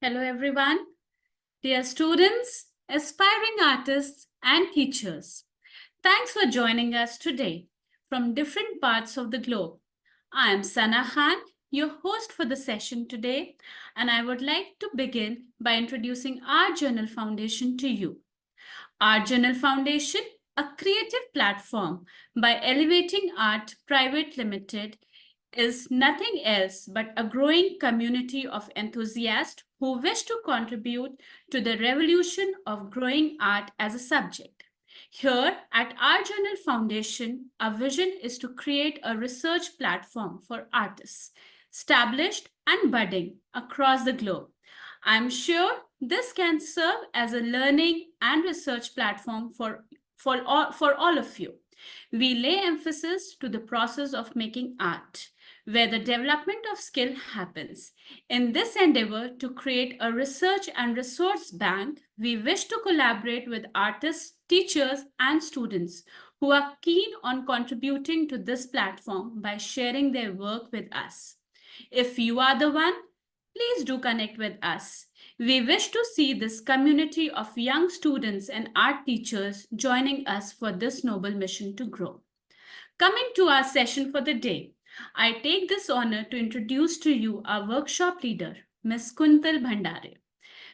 Hello, everyone. Dear students, aspiring artists, and teachers. Thanks for joining us today from different parts of the globe. I am Sana Khan, your host for the session today, and I would like to begin by introducing our Journal Foundation to you. Our Journal Foundation, a creative platform by Elevating Art Private Limited, is nothing else but a growing community of enthusiasts who wish to contribute to the revolution of growing art as a subject. Here at our Journal Foundation, our vision is to create a research platform for artists, established and budding across the globe. I'm sure this can serve as a learning and research platform for all of you. We lay emphasis to the process of making art, where the development of skill happens. In this endeavor to create a research and resource bank, we wish to collaborate with artists, teachers, and students who are keen on contributing to this platform by sharing their work with us. If you are the one, please do connect with us. We wish to see this community of young students and art teachers joining us for this noble mission to grow. Coming to our session for the day, I take this honor to introduce to you our workshop leader, Ms. Kuntal Bhandare.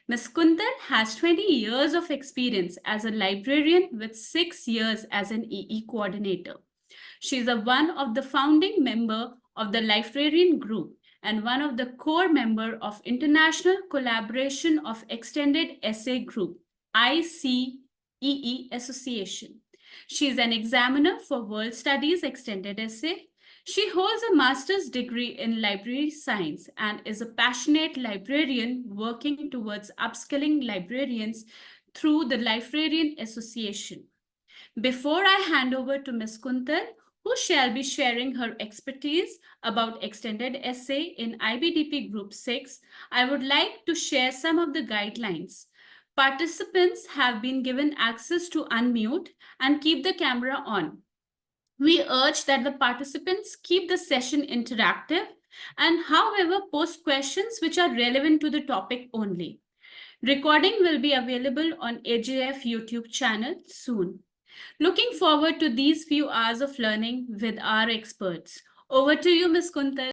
Ms. Kuntal has 20 years of experience as a librarian with 6 years as an EE coordinator. She is one of the founding member of the Librarian Group and one of the core member of International Collaboration of Extended Essay Group, ICEE Association. She is an examiner for World Studies Extended Essay. She holds a master's degree in library science and is a passionate librarian working towards upskilling librarians through the Librarian Association. Before I hand over to Ms. Kuntal, who shall be sharing her expertise about extended essay in IBDP Group 6, I would like to share some of the guidelines. Participants have been given access to unmute and keep the camera on. We urge that the participants keep the session interactive and, however, post questions which are relevant to the topic only. Recording will be available on AJF YouTube channel soon. Looking forward to these few hours of learning with our experts. Over to you, Ms. Kuntal.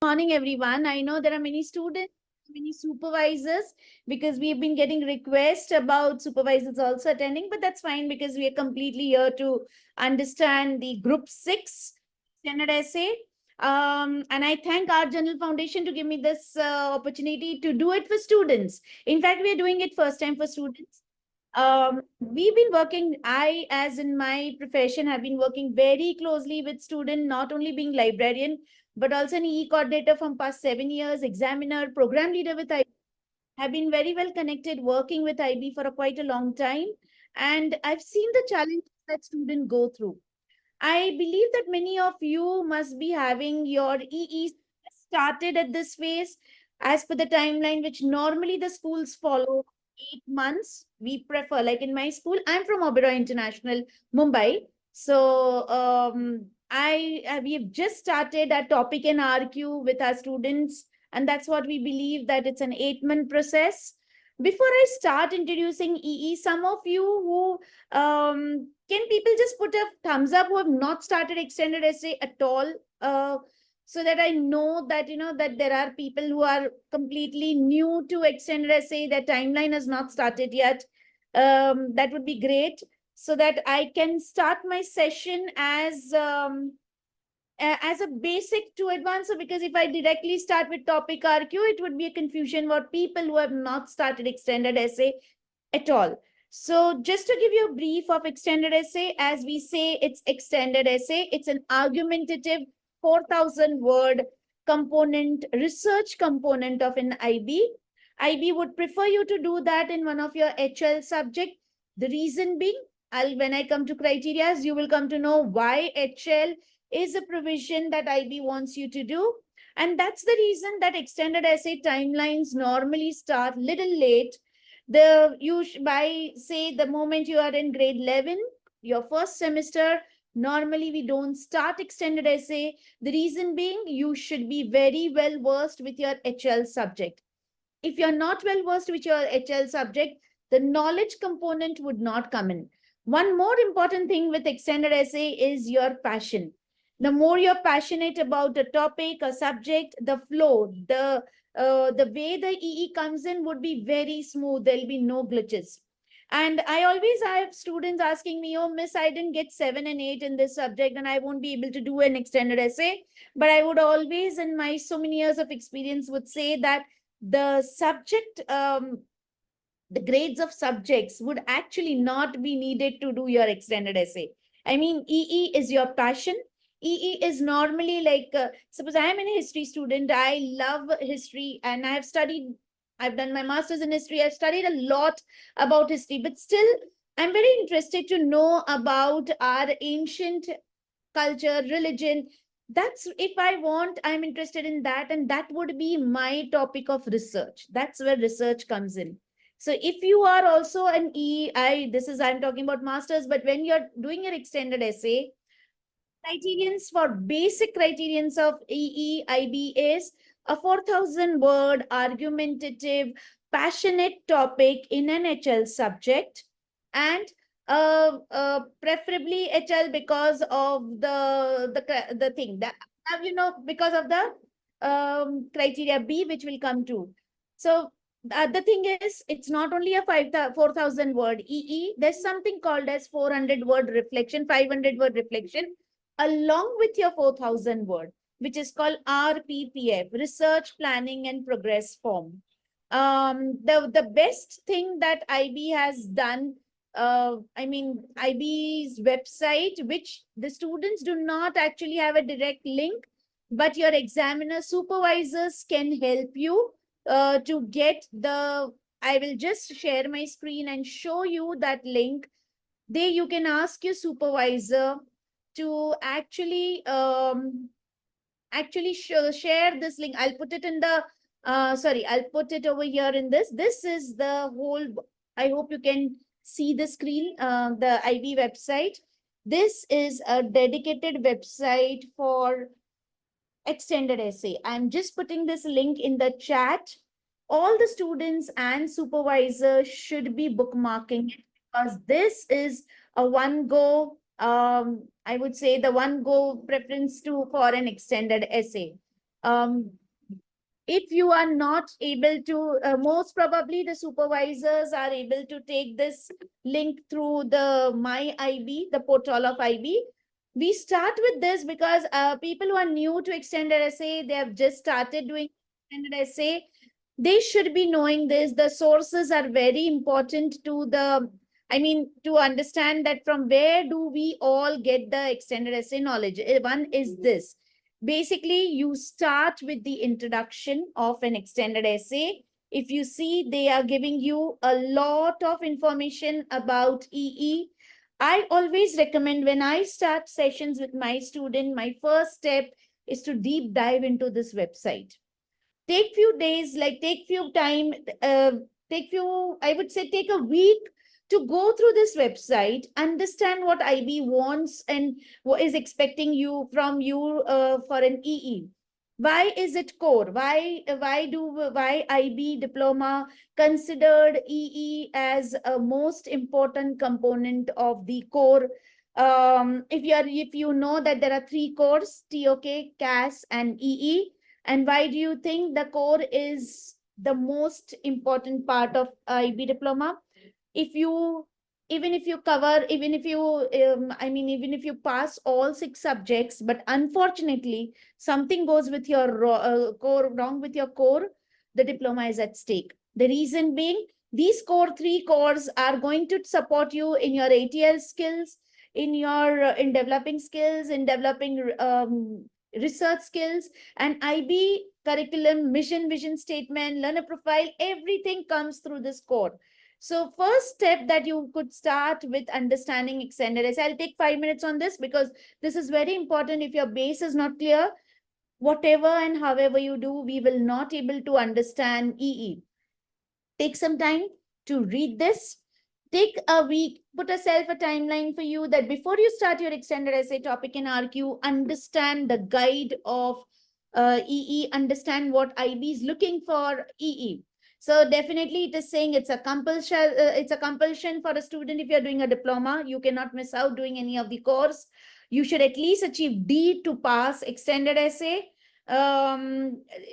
Morning, everyone. I know there are many students, many supervisors, because we've been getting requests about supervisors also attending, but that's fine because we are completely here to understand the Group 6 standard essay. And I thank our Journal Foundation to give me this opportunity to do it for students. In fact, we are doing it first time for students. We've been working, I, as in my profession, have been working very closely with students, not only being librarian, but also an EE coordinator from past 7 years, examiner, program leader with IB. Have been very well connected, working with IB for quite a long time. And I've seen the challenges that students go through. I believe that many of you must be having your EE started at this phase as per the timeline, which normally the schools follow 8 months. We prefer, like in my school, I'm from Oberoi International, Mumbai. So we have just started a topic and RQ with our students, and that's what we believe that it's an 8-month process. Before I start introducing EE, some of you who can people just put a thumbs up who have not started extended essay at all, so that I know that that there are people who are completely new to extended essay. Their timeline has not started yet. That would be great, so that I can start my session as a basic to advance. So because if I directly start with topic RQ, it would be a confusion for people who have not started extended essay at all. So just to give you a brief of extended essay, as we say, it's extended essay. It's an argumentative 4,000 word component, research component of an IB. IB would prefer you to do that in one of your HL subject. The reason being, when I come to criteria, you will come to know why HL is a provision that IB wants you to do. And that's the reason that extended essay timelines normally start little late. By say the moment you are in grade 11, your first semester, normally we don't start extended essay. The reason being, you should be very well versed with your HL subject. if you're not well versed with your HL subject, the knowledge component would not come in. One more important thing with extended essay is your passion. The more you're passionate about a topic, a subject, the flow, the way the EE comes in would be very smooth. There'll be no glitches. And I always have students asking me, oh, miss, I didn't get 7 and 8 in this subject and I won't be able to do an extended essay. But I would always, in my so many years of experience, would say that the subject, the grades of subjects would actually not be needed to do your extended essay. I mean, EE is your passion. EE is normally like, suppose I am a history student, I love history and I've done my master's in history, I've studied a lot about history, but still, I'm very interested to know about our ancient culture, religion. That's if I want, I'm interested in that, and that would be my topic of research. That's where research comes in. So if you are also an EI, this is I'm talking about masters, but when you're doing your extended essay, criterions for basic criterions of EEIB is a 4,000 word argumentative, passionate topic in an HL subject, and preferably HL because of the thing that because of the criteria B, which will come to. So the thing is, it's not only a 4,000 word EE. There's something called as 400 word reflection, 500 word reflection, along with your 4,000 word, which is called RPPF, Research Planning and Progress Form. The best thing that IB has done, IB's website, which the students do not actually have a direct link, but your examiner supervisors can help you to get the, I will just share my screen and show you that link. There you can ask your supervisor to actually share this link. I'll put it in the I'll put it over here in this. This is the whole, I hope you can see the screen, the IB website. This is a dedicated website for extended essay. I'm just putting this link in the chat. All the students and supervisors should be bookmarking it, because this is a one go, I would say the one go preference to for an extended essay. If you are not able to, most probably the supervisors are able to take this link through the My IB, the portal of IB. We start with this because people who are new to extended essay, they have just started doing extended essay. They should be knowing this. The sources are very important to to understand that from where do we all get the extended essay knowledge. One is this. Basically, you start with the introduction of an extended essay. If you see, they are giving you a lot of information about EE. I always recommend, when I start sessions with my student, my first step is to deep dive into this website. Take few days, like take few time, I would say take a week to go through this website, understand what IB wants and what is expecting you from you for an EE. Why is it core? Why IB diploma considered EE as a most important component of the core? If you know that there are 3 cores, TOK, CAS, and EE, and why do you think the core is the most important part of IB diploma? If you even if you cover even if you even if you pass all 6 subjects, but unfortunately something goes with your core wrong with your core, the diploma is at stake. The reason being, these 3 cores are going to support you in your ATL skills, in your in developing skills, in developing research skills, and IB curriculum, mission, vision statement, learner profile, everything comes through this core. So first step that you could start with understanding extended essay. I'll take 5 minutes on this because this is very important. If your base is not clear, whatever and however you do, we will not able to understand EE. Take some time to read this. Take a week, put yourself a timeline for you that before you start your extended essay topic and RQ, understand the guide of EE, understand what IB is looking for EE. So definitely it is saying it's a compulsion for a student. If you're doing a diploma, you cannot miss out doing any of the course. You should at least achieve D to pass extended essay. um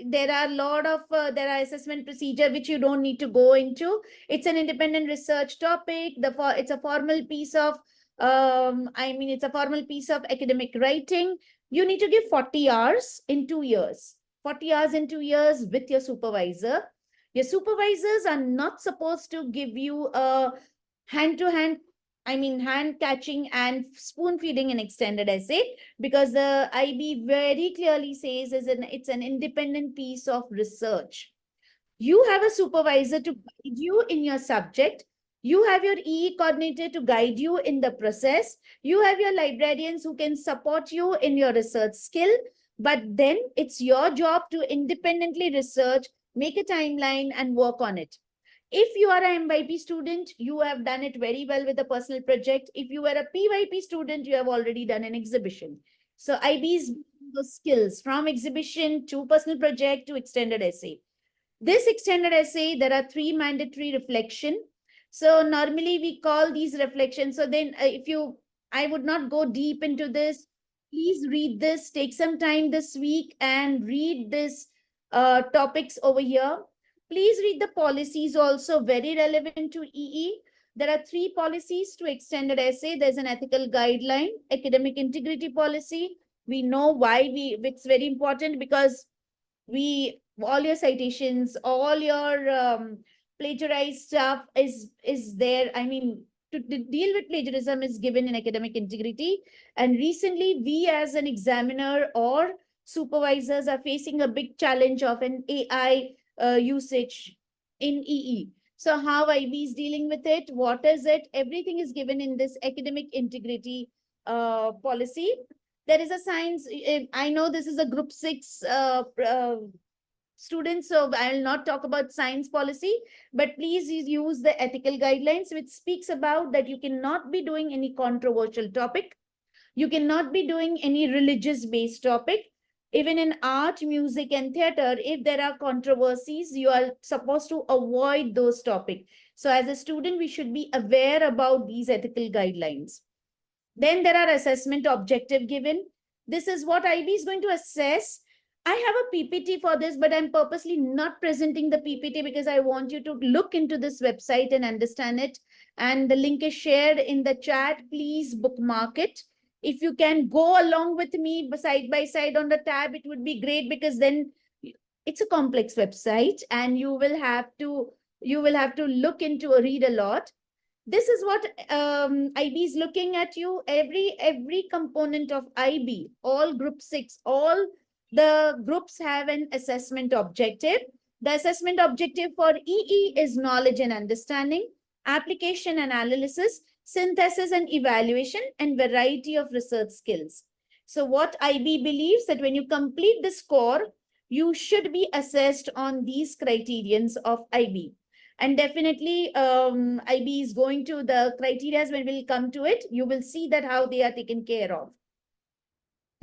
there are a lot of there are assessment procedure which you don't need to go into. It's an independent research topic. It's a formal piece of it's a formal piece of academic writing. You need to give 40 hours in 2 years. 40 hours in 2 years with your supervisor. Your supervisors are not supposed to give you a hand to hand, hand catching and spoon feeding an extended essay, because the IB very clearly says it's an independent piece of research. You have a supervisor to guide you in your subject. You have your EE coordinator to guide you in the process. You have your librarians who can support you in your research skill. But then it's your job to independently research, make a timeline, and work on it. If you are an MYP student, you have done it very well with a personal project. If you were a PYP student, you have already done an exhibition. So IB's those skills from exhibition to personal project to extended essay. This extended essay, there are 3 mandatory reflection. So normally we call these reflections. So then I would not go deep into this. Please read this, take some time this week and read this topics over here. Please read the policies also, very relevant to EE. There are 3 policies to extended essay. There's an ethical guideline, academic integrity policy. We know why it's very important, because all your citations, all your plagiarized stuff is there. To deal with plagiarism is given in academic integrity. And recently, we as an examiner or supervisors are facing a big challenge of an AI usage in EE. So how IB is dealing with it, what is it, everything is given in this academic integrity policy. There is a science, I know this is a group 6 students, so I will not talk about science policy, but please use the ethical guidelines, which speaks about that you cannot be doing any controversial topic. You cannot be doing any religious based topic. Even in art, music, and theater, if there are controversies, you are supposed to avoid those topics. So as a student, we should be aware about these ethical guidelines. Then there are assessment objective given. This is what IB is going to assess. I have a PPT for this, but I'm purposely not presenting the PPT because I want you to look into this website and understand it. And the link is shared in the chat. Please bookmark it. If you can go along with me side by side on the tab, it would be great, because then it's a complex website and you will have to look into read a lot. This is what IB is looking at you. Every component of IB, all group 6, all the groups have an assessment objective. The assessment objective for EE is knowledge and understanding, application and analysis, synthesis and evaluation, and variety of research skills. So what IB believes that when you complete this core, you should be assessed on these criterions of IB. And definitely IB is going to the criteria. When we'll come to it, you will see that how they are taken care of.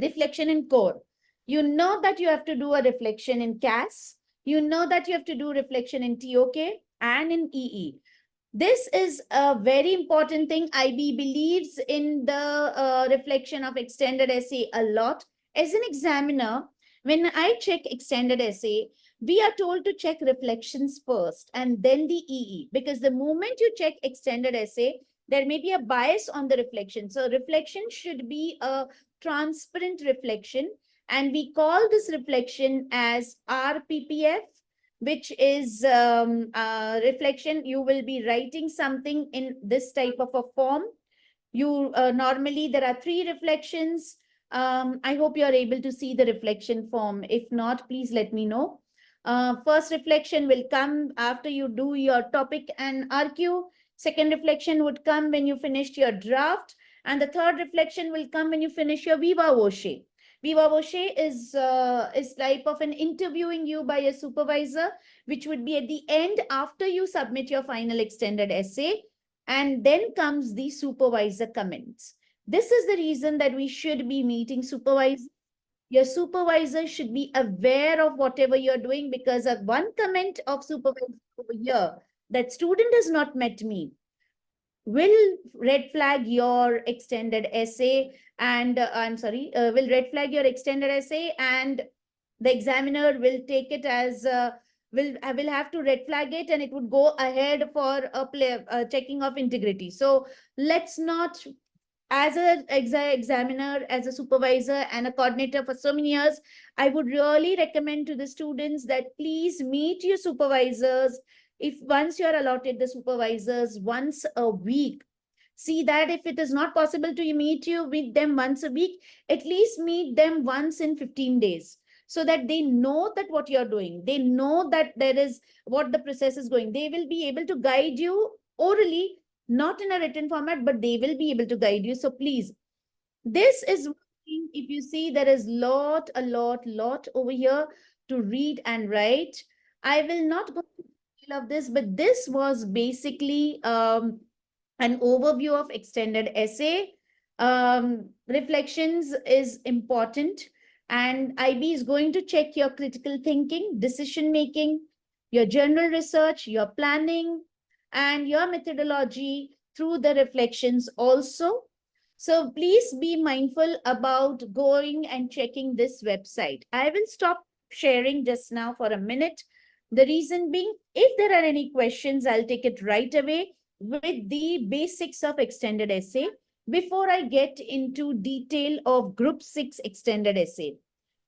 Reflection in core. You know that you have to do a reflection in CAS. You know that you have to do reflection in TOK and in EE. This is a very important thing. IB believes in the reflection of extended essay a lot. As an examiner, when I check extended essay, we are told to check reflections first and then the EE, because the moment you check extended essay, there may be a bias on the reflection. So reflection should be a transparent reflection, and we call this reflection as RPPF, which is reflection. You will be writing something in this type of a form. You normally there are 3 reflections. I hope you are able to see the reflection form. If not, please let me know. First reflection will come after you do your topic and RQ. Second reflection would come when you finished your draft. And the third reflection will come when you finish your Viva Voce. Viva Voce is type of an interviewing you by a supervisor, which would be at the end after you submit your final extended essay. And then comes the supervisor comments. This is the reason that we should be meeting supervisors. Your supervisor should be aware of whatever you're doing, because of one comment of supervisor over here that student has not met me will red flag your extended essay and will red flag your extended essay, and the examiner will take it as will have to red flag it, and it would go ahead for a checking of integrity. So let's not, as a examiner, as a supervisor and a coordinator for so many years, I would really recommend to the students that please meet your supervisors. If once you're allotted the supervisors once a week, see that if it is not possible to meet you with them once a week, at least meet them once in 15 days, so that they know that what you're doing, they know that there is what the process is going. They will be able to guide you orally, not in a written format, but they will be able to guide you. So please, this is one thing. If you see, there is lot over here to read and write. I will not go into detail of this, but this was basically an overview of extended essay. Reflections is important, and IB is going to check your critical thinking, decision making, your general research, your planning, and your methodology through the reflections also. So please be mindful about going and checking this website. I will stop sharing just now for a minute. The reason being, if there are any questions, I'll take it right away with the basics of extended essay before I get into detail of group 6 extended essay.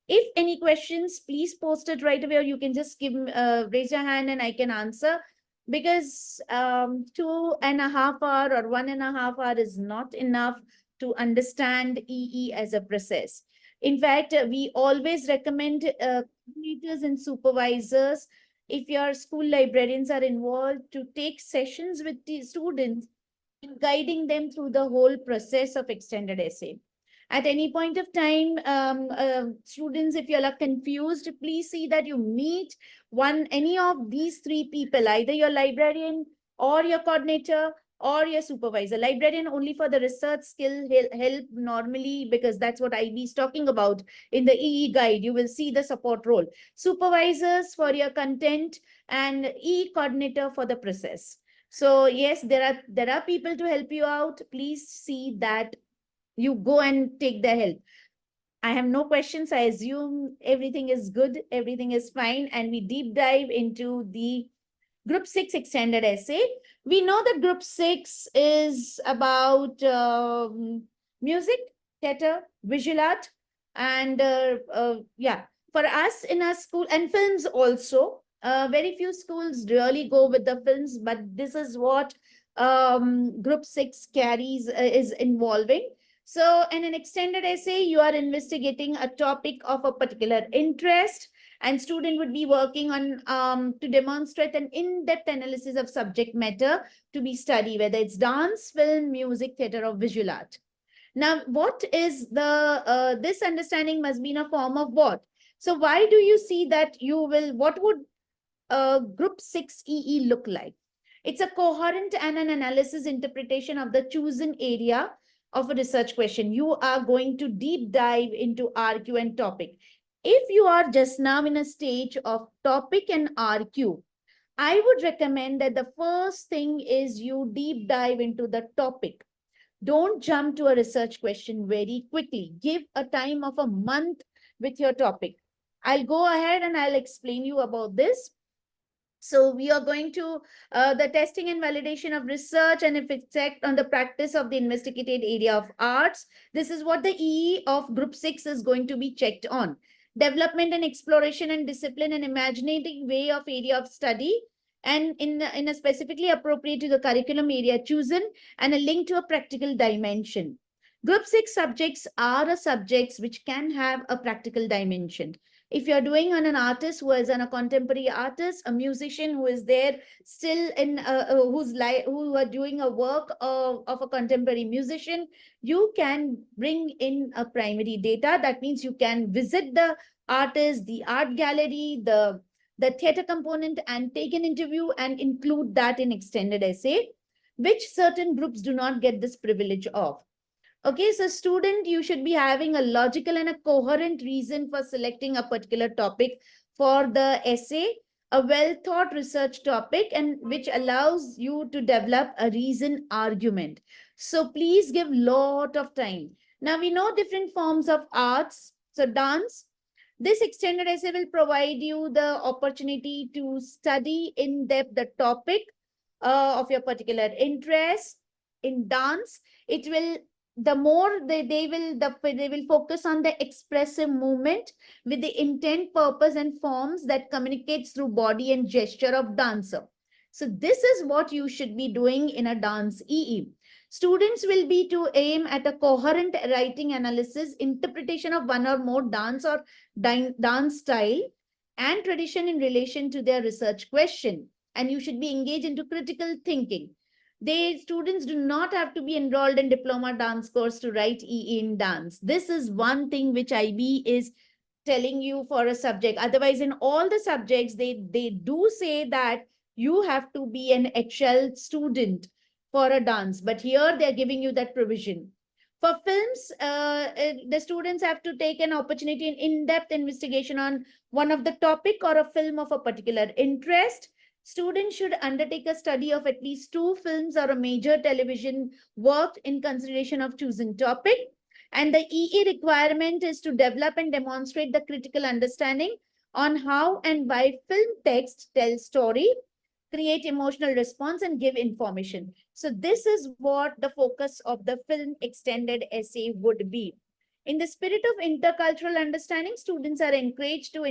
If any questions, please post it right away, or you can just raise your hand and I can answer, because 2.5 hours or 1.5 hours is not enough to understand EE as a process. In fact, we always recommend coordinators and supervisors, if your school librarians are involved, to take sessions with the students in guiding them through the whole process of extended essay. At any point of time, students, if you're confused, please see that you meet any of these three people, either your librarian or your coordinator or your supervisor. Librarian only for the research skill help normally, because that's what IB is talking about. In the EE guide, you will see the support role. Supervisors for your content, and E coordinator for the process. So yes, there are people to help you out. Please see that you go and take their help. I have no questions. I assume everything is good, everything is fine, and we deep dive into the Group 6 extended essay. We know that Group 6 is about music, theater, visual art, and yeah, for us in our school, and films also. Very few schools really go with the films, but this is what Group 6 carries, is involving. So in an extended essay, you are investigating a topic of a particular interest, and student would be working on to demonstrate an in-depth analysis of subject matter to be studied, whether it's dance, film, music, theater, or visual art. Now, what is the this understanding must be in a form of what? So why do you see that you will, what would Group 6 EE look like? It's a coherent and an analysis interpretation of the chosen area of a research question. You are going to deep dive into RQ and topic. If you are just now in a stage of topic and RQ, I would recommend that the first thing is you deep dive into the topic. Don't jump to a research question very quickly. Give a time of a month with your topic. I'll go ahead and I'll explain you about this. So we are going to the testing and validation of research and if it's checked on the practice of the investigated area of arts. This is what the EE of Group 6 is going to be checked on. Development and exploration and discipline and imaginative way of area of study, and in a specifically appropriate to the curriculum area chosen, and a link to a practical dimension. Group 6 subjects are a subjects which can have a practical dimension. If you're doing on an artist who is a contemporary artist, a musician who is there still in who are doing a work of a contemporary musician, you can bring in a primary data. That means you can visit the artist, the art gallery, the theater component, and take an interview and include that in extended essay, which certain groups do not get this privilege of. Okay, so student, you should be having a logical and a coherent reason for selecting a particular topic for the essay. a well thought research topic and which allows you to develop a reason argument. So please give lot of time. Now we know different forms of arts. So dance, this extended essay will provide you the opportunity to study in depth the topic of your particular interest in dance. It will, the more they will focus on the expressive movement with the intent, purpose, and forms that communicates through body and gesture of dancer. So this is what you should be doing in a dance EE. Students will be to aim at a coherent writing analysis, interpretation of one or more dance or dance style and tradition in relation to their research question. And you should be engaged into critical thinking. They students do not have to be enrolled in diploma dance course to write EE in dance. This is one thing which IB is telling you for a subject. Otherwise, in all the subjects, they do say that you have to be an HL student for a dance. But here they're giving you that provision. For films, the students have to take an opportunity in-depth investigation on one of the topic or a film of a particular interest. Students should undertake a study of at least 2 films or a major television work in consideration of choosing topic. And the EE requirement is to develop and demonstrate the critical understanding on how and why film text tells story, create emotional response, and give information. So this is what the focus of the film extended essay would be. In the spirit of intercultural understanding, students are encouraged to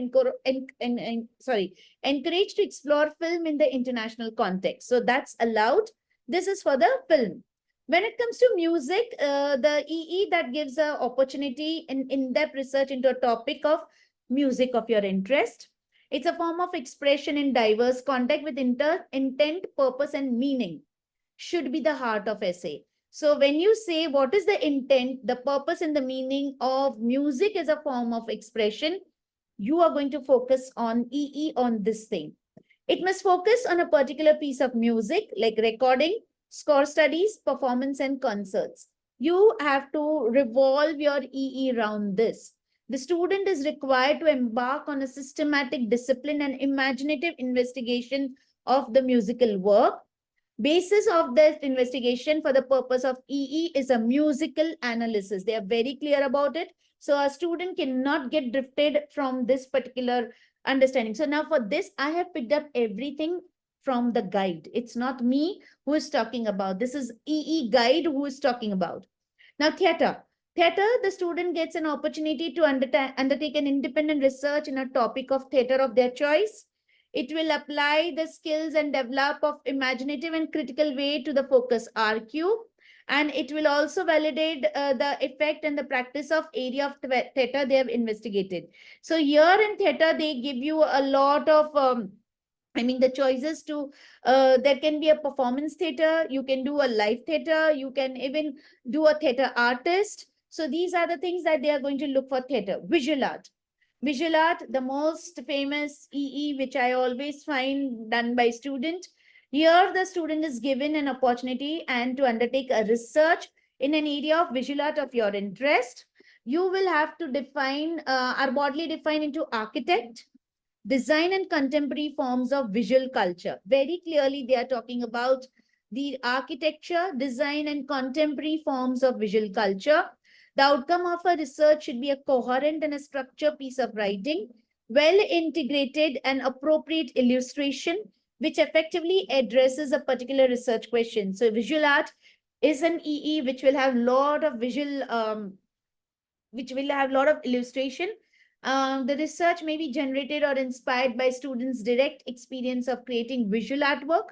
encouraged to explore film in the international context. So that's allowed. This is for the film. When it comes to music, the EE that gives an opportunity in in-depth research into a topic of music of your interest. It's a form of expression in diverse context with intent, purpose, and meaning should be the heart of essay. So when you say what is the intent, the purpose, and the meaning of music as a form of expression, you are going to focus on EE on this thing. It must focus on a particular piece of music like recording, score studies, performance, and concerts. You have to revolve your EE around this. The student is required to embark on a systematic discipline and imaginative investigation of the musical work. Basis of this investigation for the purpose of EE is a musical analysis. They are very clear about it. So a student cannot get drifted from this particular understanding. So now for this, I have picked up everything from the guide. It's not me who is talking about. This is EE guide who is talking about. Now theater. Theater, the student gets an opportunity to undertake an independent research in a topic of theater of their choice. It will apply the skills and develop of imaginative and critical way to the focus RQ. And it will also validate the effect and the practice of area of theater they have investigated. So here in theater, they give you a lot of the choices to, there can be a performance theater, you can do a live theater, you can even do a theater artist. So these are the things that they are going to look for theater. Visual art. Visual art, the most famous EE, which I always find done by student. Here, the student is given an opportunity and to undertake a research in an area of visual art of your interest. You will have to define, are broadly defined into architect, design, and contemporary forms of visual culture. Very clearly, they are talking about the architecture, design, and contemporary forms of visual culture. The outcome of a research should be a coherent and a structured piece of writing, well integrated and appropriate illustration, which effectively addresses a particular research question. So visual art is an EE which will have a lot of visual, which will have a lot of illustration. The research may be generated or inspired by students' direct experience of creating visual artwork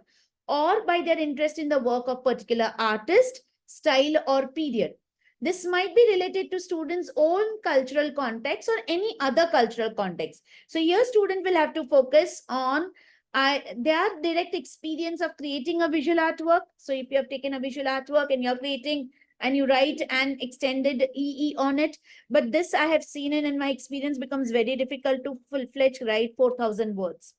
or by their interest in the work of particular artist, style, or period. This might be related to students' own cultural context or any other cultural context. So here student will have to focus on their direct experience of creating a visual artwork. So if you have taken a visual artwork and you're creating and you write an extended EE on it, but this I have seen in my experience becomes very difficult to full-fledged write 4,000 words.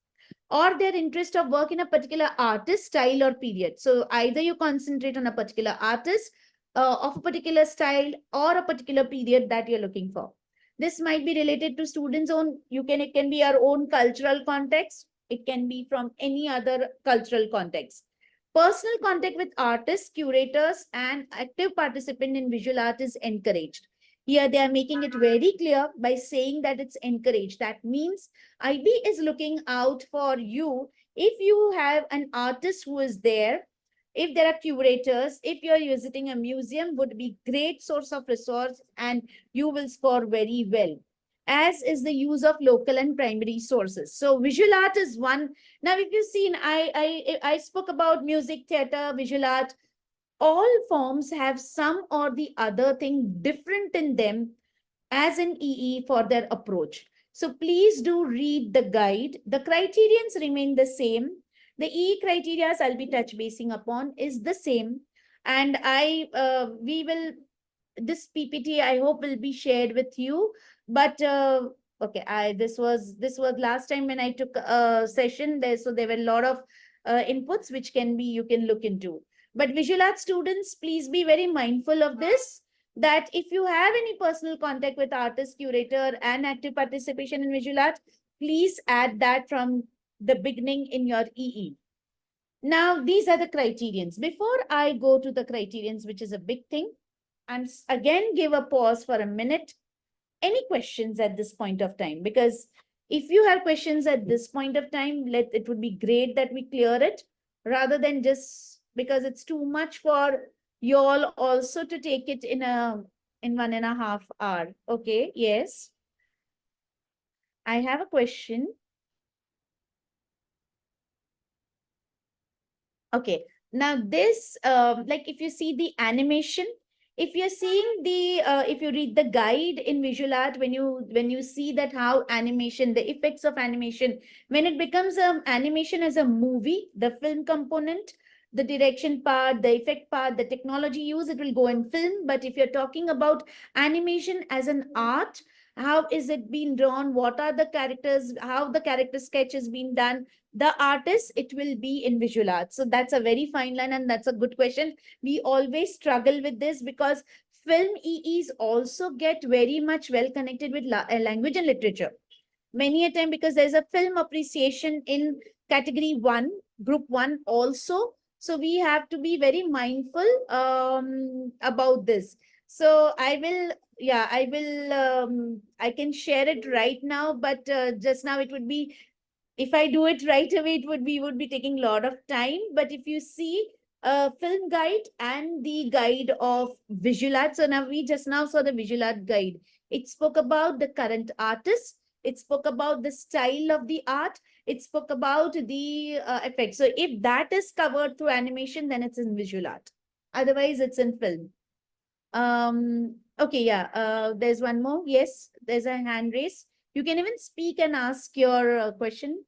Or their interest of work in a particular artist, style, or period. So either you concentrate on a particular artist of a particular style or a particular period that you're looking for. This might be related to students' own, it can be our own cultural context. It can be from any other cultural context. Personal contact with artists, curators, and active participant in visual art is encouraged. Here they are making it very clear by saying that it's encouraged. That means IB is looking out for you. If you have an artist who is there, if there are curators, if you're visiting a museum, would be great source of resource and you will score very well, as is the use of local and primary sources. So visual art is one. Now, if you've seen, I spoke about music, theater, visual art. All forms have some or the other thing different in them as an EE for their approach. So please do read the guide. The criterions remain the same. The EE criteria I'll be touch basing upon is the same. And we will, this PPT I hope will be shared with you. But okay, this was last time when I took a session there, so there were a lot of inputs which you can look into. But visual art students, please be very mindful of this, that if you have any personal contact with artist, curator, and active participation in visual art, please add that from the beginning in your EE. Now, these are the criterions. Before I go to the criterions, which is a big thing, and again give a pause for a minute. Any questions at this point of time? Because if you have questions at this point of time, it would be great that we clear it, rather than just because it's too much for you all also to take it in 1.5 hours. Okay, yes. I have a question. Okay, now this, like if you see the animation, if you're seeing the, if you read the guide in visual art, when you see that how animation, the effects of animation, when it becomes animation as a movie, the film component, the direction part, the effect part, the technology use, it will go in film. But if you're talking about animation as an art, how is it being drawn? What are the characters? How the character sketch is being done? The artist, it will be in visual arts. So that's a very fine line, and that's a good question. We always struggle with this because film EEs also get very much well connected with language and literature. Many a time, because there's a film appreciation in category 1, group 1 also. So we have to be very mindful about this. So I will, yeah, I can share it right now, but just now it would be, if I do it right away, we would be taking a lot of time. But if you see a film guide and the guide of visual art, so now we just now saw the visual art guide. It spoke about the current artist. It spoke about the style of the art. It spoke about the effects. So if that is covered through animation, then it's in visual art. Otherwise, it's in film. Okay, yeah. There's one more. Yes, there's a hand raise. You can even speak and ask your question.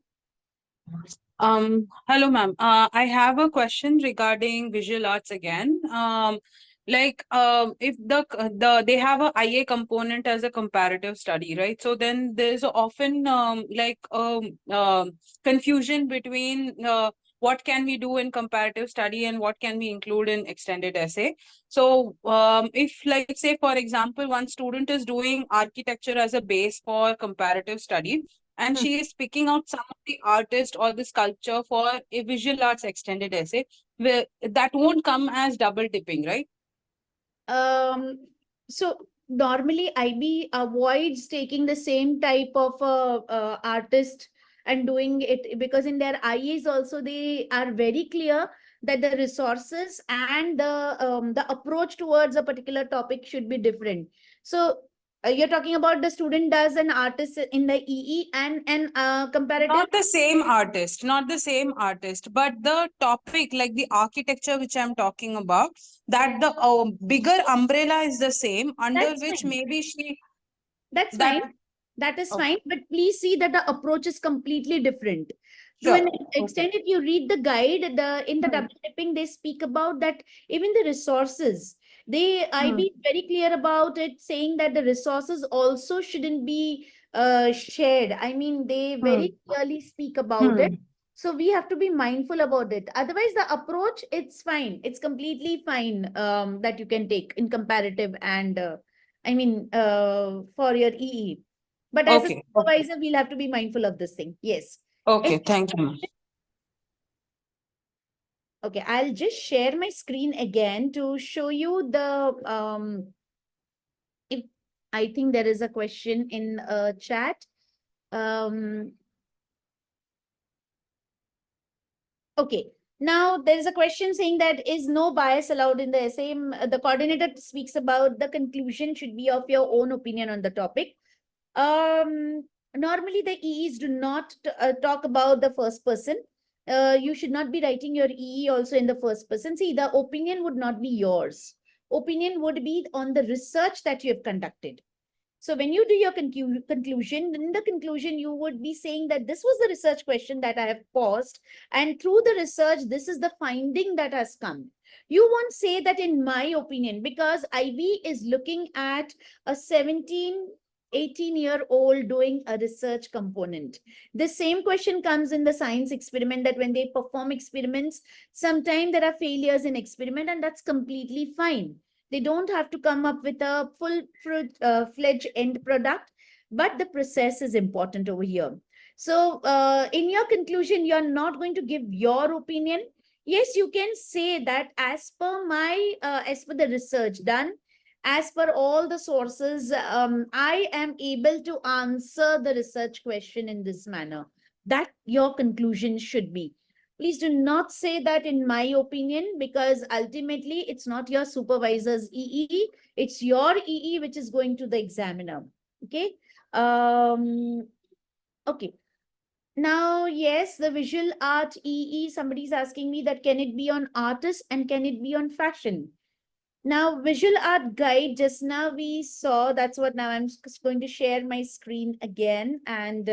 Hello, ma'am. I have a question regarding visual arts again. If they have a IA component as a comparative study, right? So then there's often confusion between what can we do in comparative study and what can we include in extended essay. So if, like, say, for example, one student is doing architecture as a base for comparative study, and she is picking out some of the artist or the sculpture for a visual arts extended essay, where that won't come as double dipping, right? So normally IB avoids taking the same type of artist and doing it, because in their IEs also they are very clear that the resources and the approach towards a particular topic should be different. So you're talking about the student does an artist in the EE and comparative. Not the same artist, not the same artist, but the topic, like the architecture which I'm talking about, that the bigger umbrella is the same, under That's which fine. maybe she That's that fine. That is okay, fine. But please see that the approach is completely different. To sure, an okay. extent, if you read the guide, in the Hmm. double dipping, they speak about that even the resources. I Hmm. be very clear about it, saying that the resources also shouldn't be shared. I mean, they Hmm. very clearly speak about it. Hmm. So we have to be mindful about it. Otherwise, the approach, it's fine. It's completely fine that you can take in comparative and for your EE. But as a Okay, okay. supervisor, we'll have to be mindful of this thing. Yes. Okay, thank you, ma'am. Okay, I'll just share my screen again to show you the if I think there is a question in chat. Um, okay, now there is a question saying that is no bias allowed in the essay. The coordinator speaks about the conclusion should be of your own opinion on the topic. Um, Normally the EEs do not talk about the first person. You should not be writing your EE also in the first person. See, the opinion would not be yours. Opinion would be on the research that you have conducted. So when you do your conclusion, in the conclusion, you would be saying that this was the research question that I have posed. And through the research, this is the finding that has come. You won't say that in my opinion, because IB is looking at a 17, 18-year-old doing a research component. The same question comes in the science experiment that when they perform experiments, sometimes there are failures in experiment and that's completely fine. They don't have to come up with a full-fledged end product, but the process is important over here. So in your conclusion, you're not going to give your opinion. Yes, you can say that as per the research done, as per all the sources, I am able to answer the research question in this manner. That your conclusion should be. Please do not say that in my opinion, because ultimately it's not your supervisor's EE, it's your EE which is going to the examiner. Okay. Okay. Now, yes, the visual art EE, somebody's asking me that can it be on artist and can it be on fashion? Now, visual art guide, just now we saw, that's what now I'm just going to share my screen again. And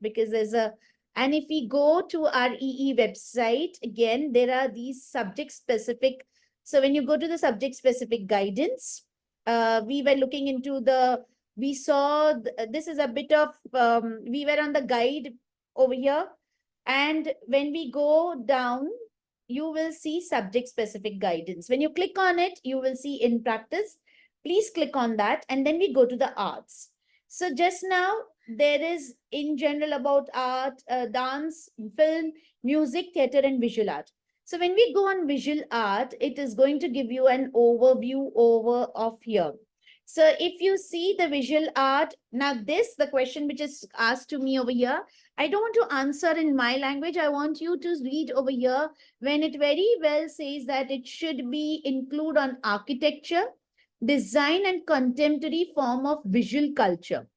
because there's a, and if we go to our EE website, again, there are these subject specific. So when you go to the subject specific guidance, we were looking into the, we saw, this is a bit of, we were on the guide over here. And when we go down, you will see subject specific guidance. When you click on it, you will see in practice. Please click on that and then we go to the arts. So just now there is in general about art, dance, film, music, theater and visual art. So when we go on visual art, it is going to give you an overview over of here. So if you see the visual art, now this, the question which is asked to me over here, I don't want to answer in my language. I want you to read over here when it very well says that it should be include on architecture, design and contemporary form of visual culture.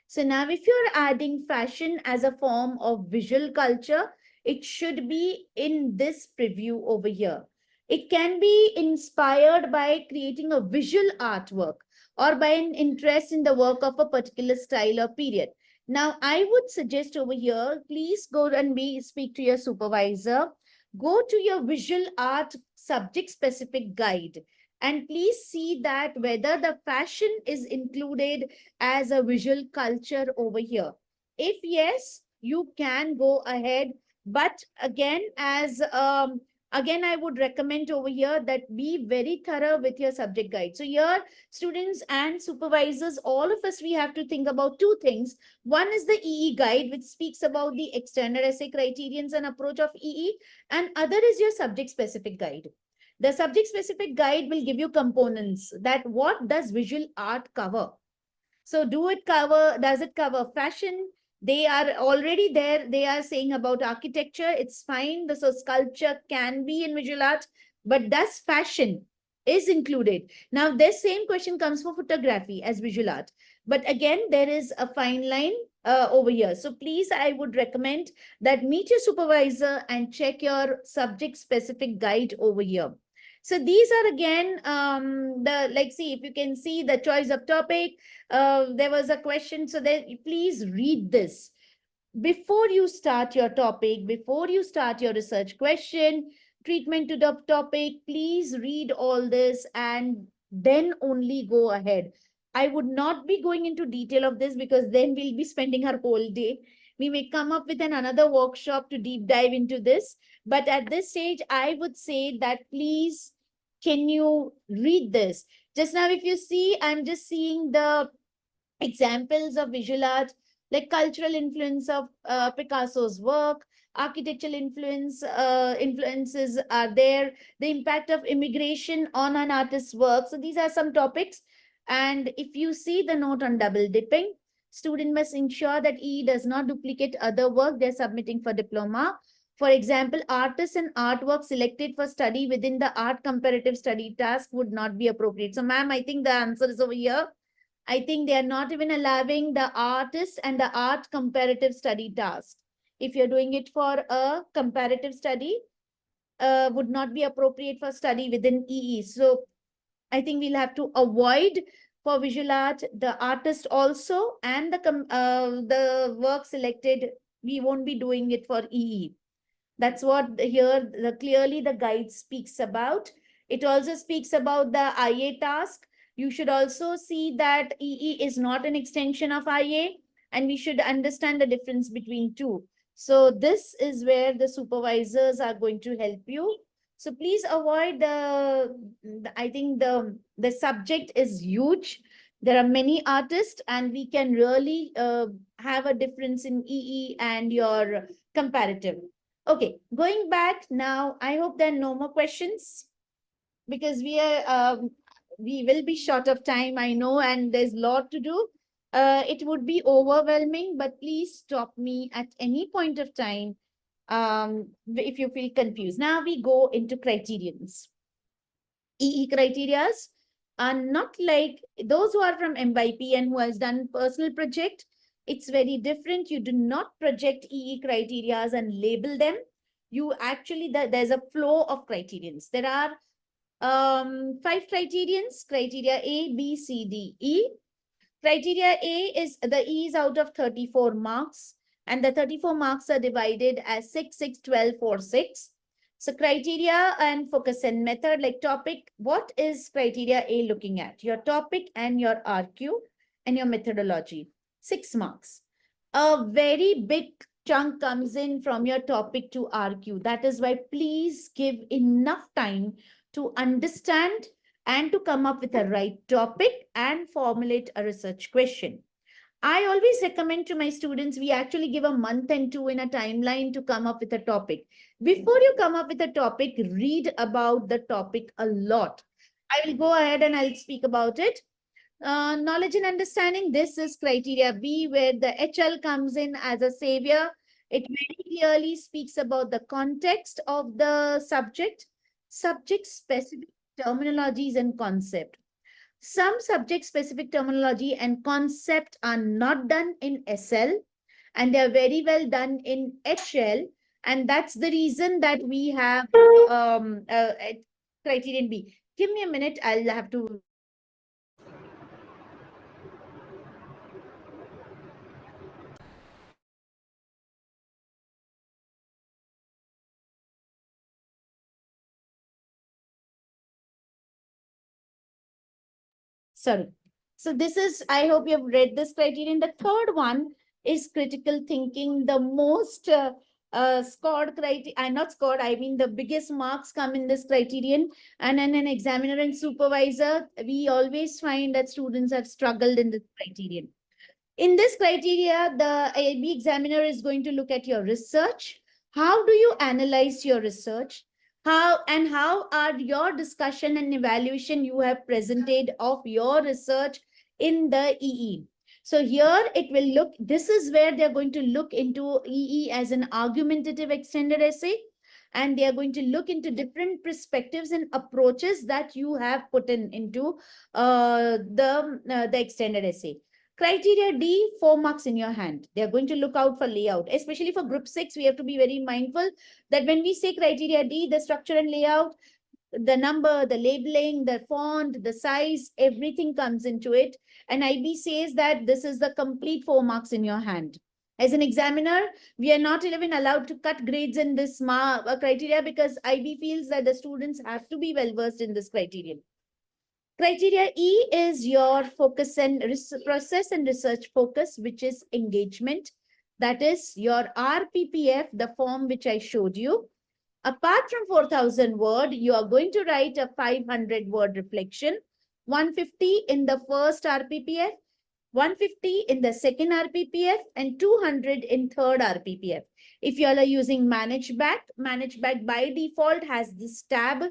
So now if you're adding fashion as a form of visual culture, it should be in this preview over here. It can be inspired by creating a visual artwork or by an interest in the work of a particular style or period. Now, I would suggest over here, please go and speak to your supervisor. Go to your visual art subject specific guide and please see that whether the fashion is included as a visual culture over here. If yes, you can go ahead. But again, again, I would recommend over here that be very thorough with your subject guide. So here, students and supervisors, all of us, we have to think about two things. One is the EE guide, which speaks about the extended essay criterions and approach of EE, and other is your subject specific guide. The subject specific guide will give you components that what does visual art cover. So does it cover fashion? They are already there. They are saying about architecture. It's fine. So sculpture can be in visual art, but does fashion is included? Now, this same question comes for photography as visual art. But again, there is a fine line over here. So please, I would recommend that meet your supervisor and check your subject specific guide over here. So these are again see if you can see the choice of topic. There was a question, so that please read this before you start your topic, before you start your research question, treatment to the topic. Please read all this and then only go ahead. I would not be going into detail of this because then we'll be spending our whole day. We may come up with another workshop to deep dive into this. But at this stage, I would say that please, can you read this? Just now, if you see, I'm just seeing the examples of visual art. like cultural influence of Picasso's work, architectural influences are there, the impact of immigration on an artist's work. So these are some topics. And if you see the note on double dipping, student must ensure that EE does not duplicate other work they're submitting for diploma. For example, artists and artwork selected for study within the art comparative study task would not be appropriate. So, ma'am, I think the answer is over here. I think they are not even allowing the artist and the art comparative study task. If you're doing it for a comparative study, would not be appropriate for study within EE. So I think we'll have to avoid for visual art the artist also, and the work selected. We won't be doing it for EE. That's what here clearly the guide speaks about. It also speaks about the IA task. You should also see that EE is not an extension of IA, and we should understand the difference between two. So this is where the supervisors are going to help you. So please avoid I think the subject is huge. There are many artists, and we can really have a difference in EE and your comparative. Okay, going back now, I hope there are no more questions because we will be short of time, I know, and there's a lot to do. It would be overwhelming, but please stop me at any point of time if you feel confused. Now we go into criterions. EE criterias are not like those who are from MYP and who has done personal project. It's very different. You do not project EE criterias and label them. You actually, there's a flow of criterions. There are 5 criterions, criteria A, B, C, D, E. Criteria A is the E is out of 34 marks, and the 34 marks are divided as 6, 6, 12, 4, 6. So criteria and focus and method, like topic, what is criteria A looking at? Your topic and your RQ and your methodology, 6 marks. A very big chunk comes in from your topic to RQ. That is why please give enough time to understand and to come up with a right topic and formulate a research question. I always recommend to my students, we actually give a month and two in a timeline to come up with a topic. Before you come up with a topic, read about the topic a lot. I will go ahead and I'll speak about it. Knowledge and understanding, this is criteria B, where the HL comes in as a savior. It very clearly speaks about the context of the subject, subject-specific terminologies and concept. Some subject-specific terminology and concept are not done in SL, and they are very well done in HL, and that's the reason that we have criterion B. Give me a minute, I'll have to. Sorry. So this is, I hope you have read this criterion. The third one is critical thinking. The most scored criteria, not scored, I mean the biggest marks come in this criterion. And then an examiner and supervisor, we always find that students have struggled in this criterion. In this criteria, the IB examiner is going to look at your research. How do you analyze your research? How are your discussion and evaluation you have presented of your research in the EE? So here it will look, this is where they're going to look into EE as an argumentative extended essay. And they are going to look into different perspectives and approaches that you have put into the extended essay. Criteria D, 4 marks in your hand. They are going to look out for layout, especially for group 6. We have to be very mindful that when we say criteria D, the structure and layout, the number, the labeling, the font, the size, everything comes into it. And IB says that this is the complete 4 marks in your hand. As an examiner, we are not even allowed to cut grades in this criteria because IB feels that the students have to be well versed in this criterion. Criteria E is your focus and process and research focus, which is engagement. That is your RPPF, the form which I showed you. Apart from 4,000 word, you are going to write a 500 word reflection, 150 in the first RPPF, 150 in the second RPPF, and 200 in third RPPF. If you all are using manage back by default has this tab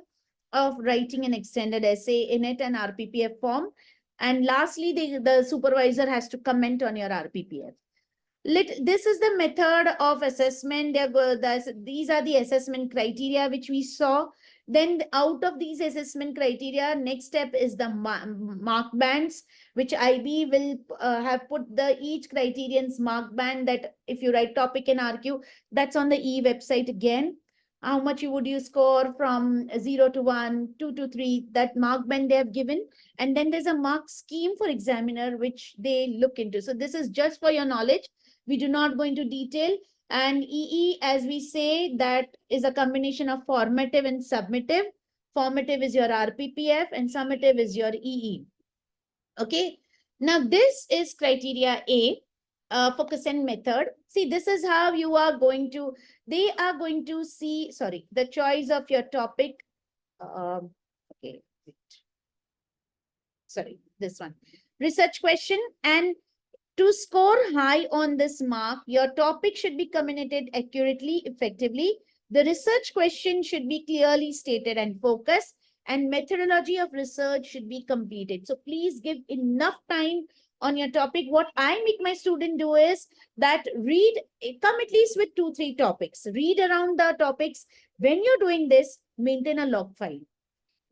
of writing an extended essay in it and RPPF form. And lastly, the supervisor has to comment on your RPPF. This is the method of assessment. These are the assessment criteria which we saw. Then out of these assessment criteria, next step is the mark bands, which IB will have put the each criterion's mark band, that if you write topic and RQ, that's on the E website again. How much would you score from 0 to 1, 2 to 3, that mark band they have given. And then there's a mark scheme for examiner, which they look into. So this is just for your knowledge. We do not go into detail. And EE, as we say, that is a combination of formative and summative. Formative is your RPPF and summative is your EE. Okay. Now this is criteria A, focus and method. See, this is how you are going to, they are going to see, sorry, the choice of your topic. Okay. Sorry, this one. Research question. And to score high on this mark, your topic should be communicated accurately, effectively. The research question should be clearly stated and focused, and methodology of research should be completed. So please give enough time on your topic. What I make my student do is that come at least with 2-3 topics. Read around the topics. When you're doing this, maintain a log file.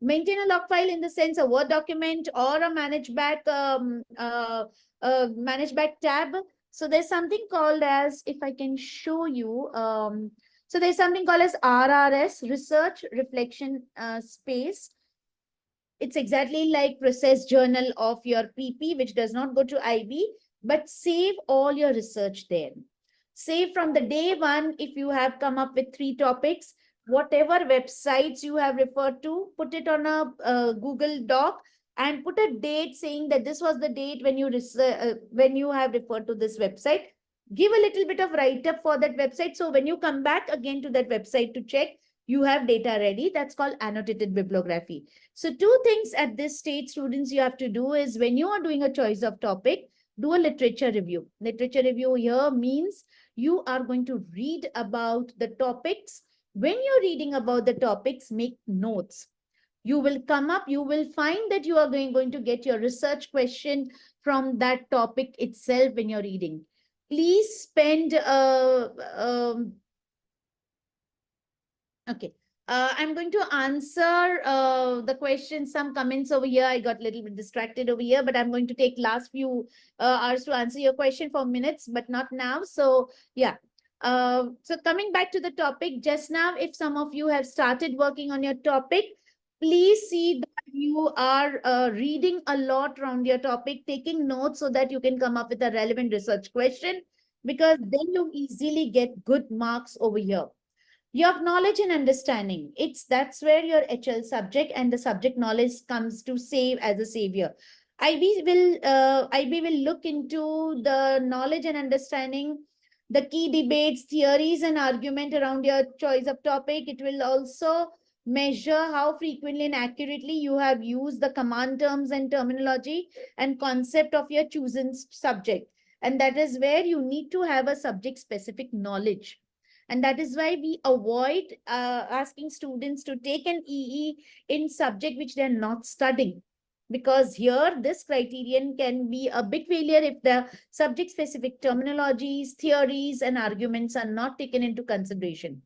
Maintain a log file in the sense a Word document or a manage back tab. So there's something called as, if I can show you, so there's something called as RRS, Research Reflection Space. It's exactly like process journal of your PP, which does not go to IB, but save all your research there. Save from the day one. If you have come up with 3 topics, whatever websites you have referred to, put it on a Google Doc and put a date saying that this was the date when you have referred to this website. Give a little bit of write-up for that website. So when you come back again to that website to check, you have data ready. That's called annotated bibliography. So 2 things at this stage, students, you have to do is when you are doing a choice of topic, do a literature review. Literature review here means you are going to read about the topics. When you're reading about the topics, make notes. You will come up, you will find that you are going to get your research question from that topic itself when you're reading. Please spend, okay. I'm going to answer the questions, some comments over here. I got a little bit distracted over here, but I'm going to take last few hours to answer your question for minutes, but not now. So yeah. So coming back to the topic just now, if some of you have started working on your topic, please see that you are reading a lot around your topic, taking notes so that you can come up with a relevant research question, because then you easily get good marks over here. Your knowledge and understanding, that's where your HL subject and the subject knowledge comes to save as a savior. IB will look into the knowledge and understanding, the key debates, theories, and argument around your choice of topic. It will also measure how frequently and accurately you have used the command terms and terminology and concept of your chosen subject. And that is where you need to have a subject specific knowledge. And that is why we avoid asking students to take an EE in subject which they're not studying. Because here, this criterion can be a big failure if the subject-specific terminologies, theories, and arguments are not taken into consideration.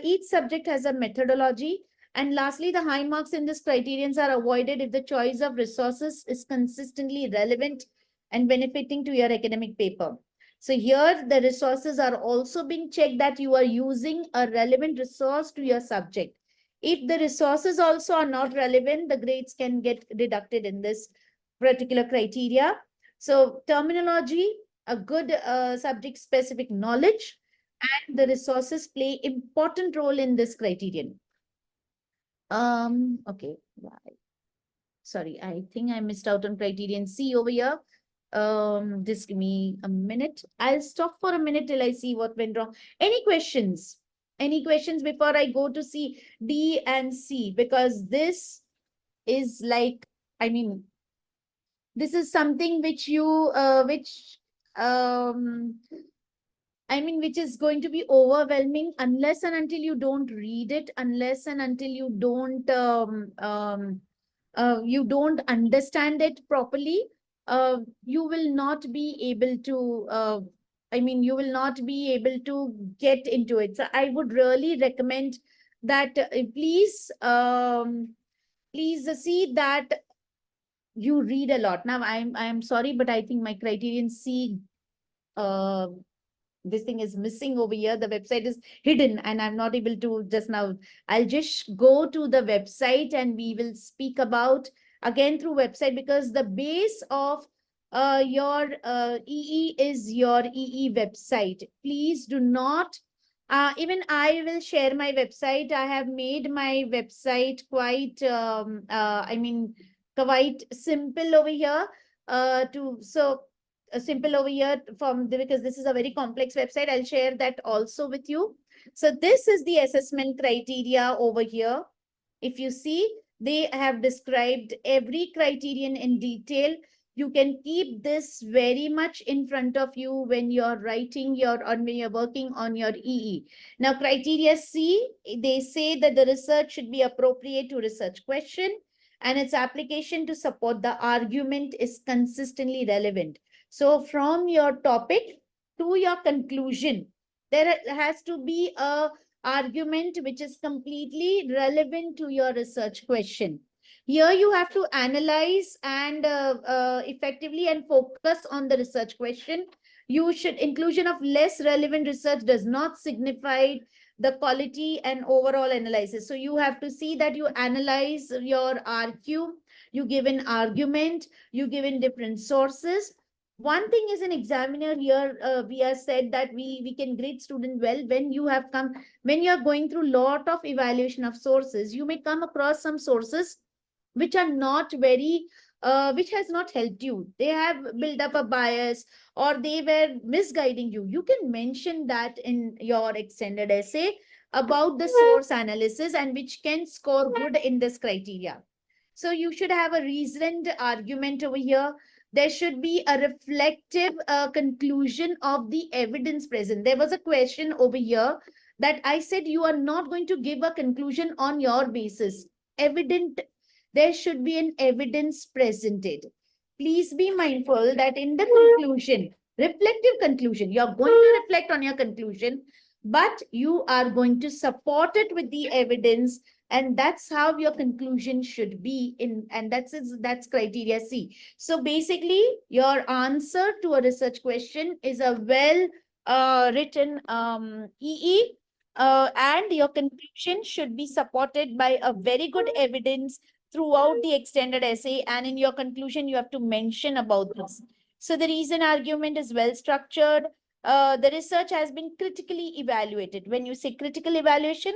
Each subject has a methodology. And lastly, the high marks in this criterions are avoided if the choice of resources is consistently relevant and benefiting to your academic paper. So here the resources are also being checked that you are using a relevant resource to your subject. If the resources also are not relevant, the grades can get deducted in this particular criteria. So terminology, a good subject specific knowledge, and the resources play important role in this criterion. Okay. Sorry, I think I missed out on criterion C over here. Just give me a minute. I'll stop for a minute till I see what went wrong. Any questions? Any questions before I go to C, D and C? Because this is like, I mean, this is something which um I mean, which is going to be overwhelming unless and until you don't read it, unless and until you don't understand it properly. You will not be able to. I mean, you will not be able to get into it. So I would really recommend that please see that you read a lot. Now, I'm sorry, but I think my criterion C uh, this thing is missing over here. The website is hidden and I'm not able to just now. I'll just go to the website and we will speak about again through website, because the base of your EE is your EE website. Please do not even I will share my website. I have made my website quite quite simple over here to so simple over here from because this is a very complex website. I'll share that also with you. So this is the assessment criteria over here. If you see, they have described every criterion in detail. You can keep this very much in front of you when you're writing your or when you're working on your EE. Now, criteria C, they say that the research should be appropriate to research question and its application to support the argument is consistently relevant. So from your topic to your conclusion, there has to be a argument which is completely relevant to your research question. Here you have to analyze and effectively and focus on the research question. You should inclusion of less relevant research does not signify the quality and overall analysis. So you have to see that you analyze your RQ, you give an argument, you give in different sources. One thing is an examiner here, we have said that we can grade student well when you have come, when you are going through lot of evaluation of sources, you may come across some sources which are not very which has not helped you. They have built up a bias or they were misguiding you. You can mention that in your extended essay about the source analysis and which can score good in this criteria. So you should have a reasoned argument over here. There should be a reflective conclusion of the evidence present. There was a question over here that I said you are not going to give a conclusion on your basis. Evident, there should be an evidence presented. Please be mindful that in the conclusion, reflective conclusion, you're going to reflect on your conclusion, but you are going to support it with the evidence, and that's how your conclusion should be in, and that's criteria C. So basically your answer to a research question is a well written EE, and your conclusion should be supported by a very good evidence throughout the extended essay, and in your conclusion you have to mention about this. So the reason argument is well structured. The research has been critically evaluated. When you say critical evaluation,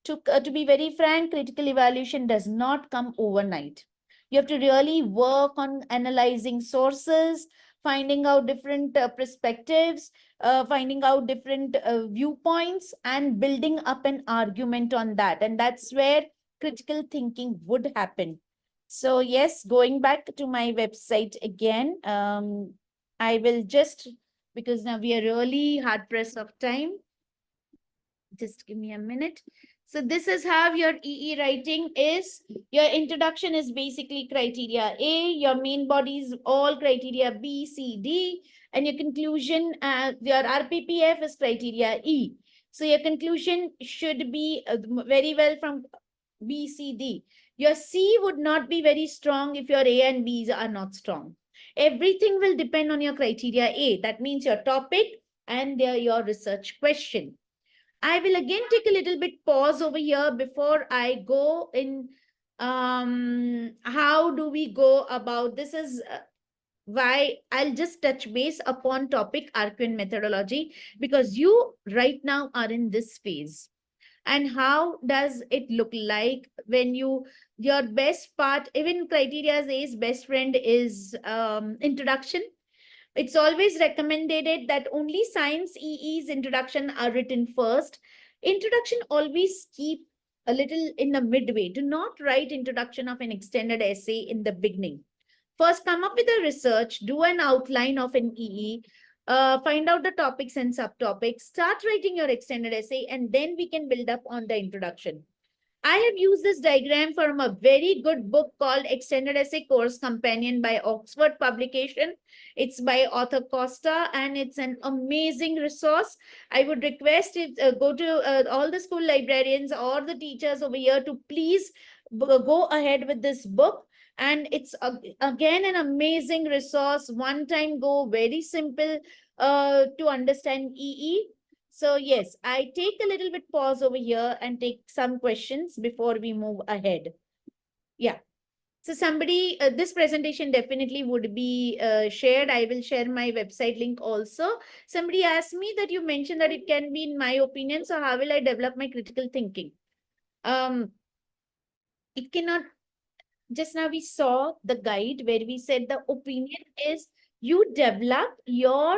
to be very frank, critical evaluation does not come overnight. You have to really work on analyzing sources, finding out different perspectives, finding out different viewpoints, and building up an argument on that. And that's where critical thinking would happen. So yes, going back to my website again, I will just, because now we are really hard pressed of time. Just give me a minute. So this is how your EE writing is. Your introduction is basically criteria A, your main body is all criteria B, C, D, and your conclusion, your RPPF is criteria E. So your conclusion should be very well from B, C, D. Your C would not be very strong if your A and B's are not strong. Everything will depend on your criteria A. That means your topic and your research question. I will again take a little bit pause over here before I go in. How do we go about this? Is why I'll just touch base upon topic RQN methodology, because you right now are in this phase. And how does it look like when your best part, even criteria A's best friend is introduction. It's always recommended that only science EE's introduction are written first. Introduction always keep a little in the midway. Do not write introduction of an extended essay in the beginning. First, come up with a research, do an outline of an EE, find out the topics and subtopics, start writing your extended essay, and then we can build up on the introduction. I have used this diagram from a very good book called Extended Essay Course Companion by Oxford Publication. It's by author Costa, and it's an amazing resource. I would request if go to all the school librarians or the teachers over here to please go ahead with this book. And it's again an amazing resource. One time go, very simple to understand EE. So yes, I take a little bit pause over here and take some questions before we move ahead. Yeah. So somebody, this presentation definitely would be shared. I will share my website link also. Somebody asked me that you mentioned that it can be in my opinion. So how will I develop my critical thinking? It cannot. Just now we saw the guide where we said the opinion is you develop your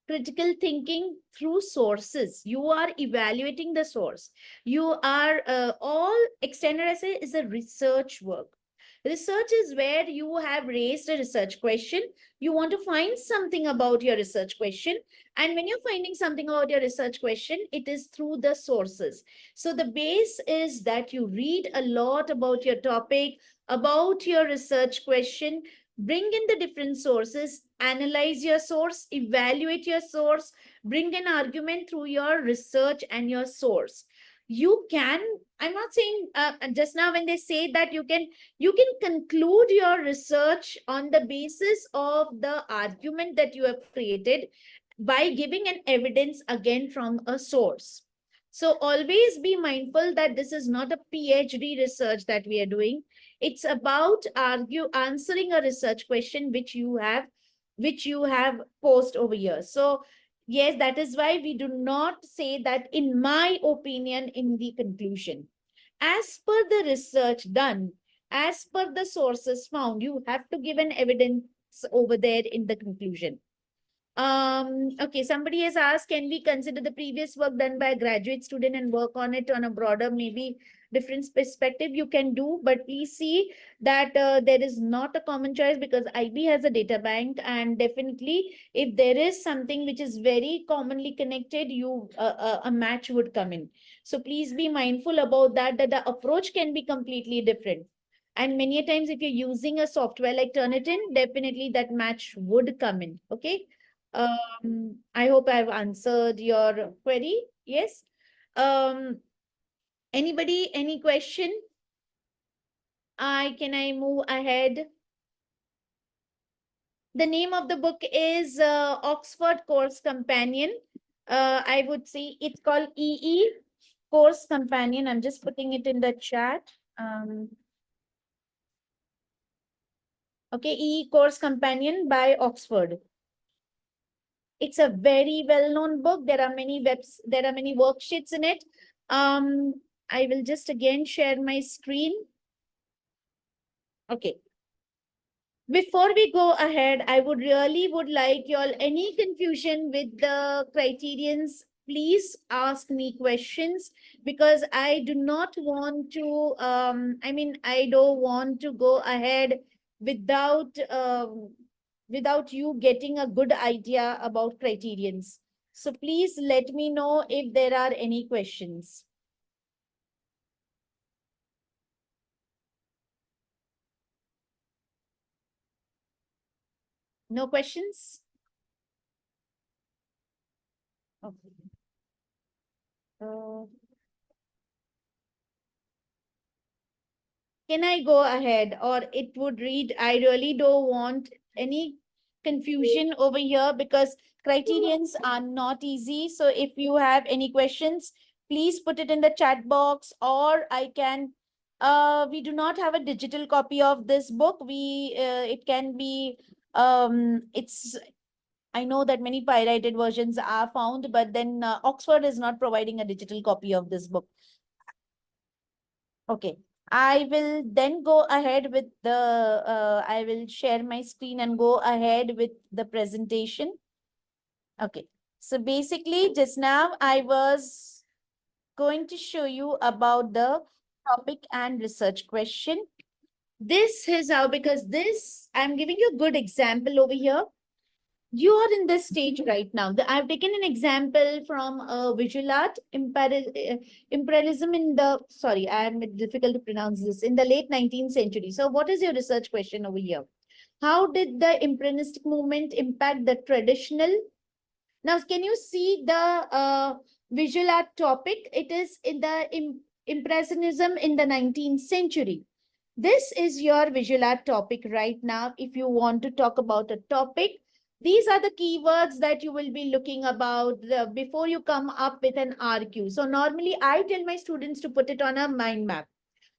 critical thinking through sources. You are evaluating the source. You are all extended essay is a research work. Research is where you have raised a research question. You want to find something about your research question. And when you're finding something about your research question, it is through the sources. So the base is that you read a lot about your topic, about your research question, bring in the different sources, analyze your source, evaluate your source, bring an argument through your research and your source. You can, I'm not saying just now when they say that you can conclude your research on the basis of the argument that you have created by giving an evidence again from a source. So always be mindful that this is not a PhD research that we are doing. It's about answering a research question which you have posed over here. So yes, that is why we do not say that in my opinion in the conclusion. As per the research done, as per the sources found, you have to give an evidence over there in the conclusion. Okay, somebody has asked, can we consider the previous work done by a graduate student and work on it on a broader, maybe different perspective? You can do, but please see that there is not a common choice because IB has a data bank, and definitely if there is something which is very commonly connected, a match would come in. So please be mindful about that the approach can be completely different. And many a times if you're using a software like Turnitin, definitely that match would come in. Okay. I hope I've answered your query. Yes. Anybody, any question? Can I move ahead? The name of the book is Oxford Course Companion. I would say it's called EE Course Companion. I'm just putting it in the chat. Okay, EE Course Companion by Oxford. It's a very well-known book. There are many worksheets in it. I will just again share my screen. Okay. Before we go ahead, I would like y'all any confusion with the criterions, please ask me questions because I do not want to, I don't want to go ahead without without you getting a good idea about criterions. So please let me know if there are any questions. No questions? Okay. Can I go ahead or it would read, I really don't want any confusion over here because criterions are not easy. So if you have any questions, please put it in the chat box or I can, we do not have a digital copy of this book. It can be, I know that many pirated versions are found, but then Oxford is not providing a digital copy of this book. Okay. I will then go ahead with I will share my screen and go ahead with the presentation. Okay. So basically just now I was going to show you about the topic and research question. This is how, because this, I'm giving you a good example over here. You are in this stage right now. I've taken an example from visual art, imperialism in the, sorry, I'm difficult to pronounce this, in the late 19th century. So what is your research question over here? How did the impressionistic movement impact the traditional? Now, can you see the visual art topic? It is in the impressionism in the 19th century. This is your visual art topic right now. If you want to talk about a topic, these are the keywords that you will be looking about before you come up with an RQ. So normally I tell my students to put it on a mind map.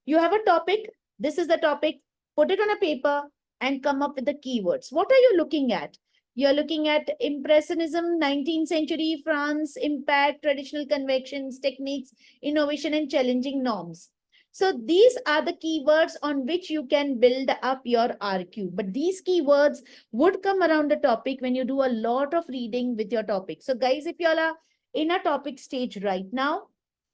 You have a topic. This is the topic. Put it on a paper and come up with the keywords. What are you looking at? You're looking at Impressionism, 19th century France, impact, traditional conventions, techniques, innovation, and challenging norms. So these are the keywords on which you can build up your RQ. But these keywords would come around the topic when you do a lot of reading with your topic. So guys, if you all are in a topic stage right now,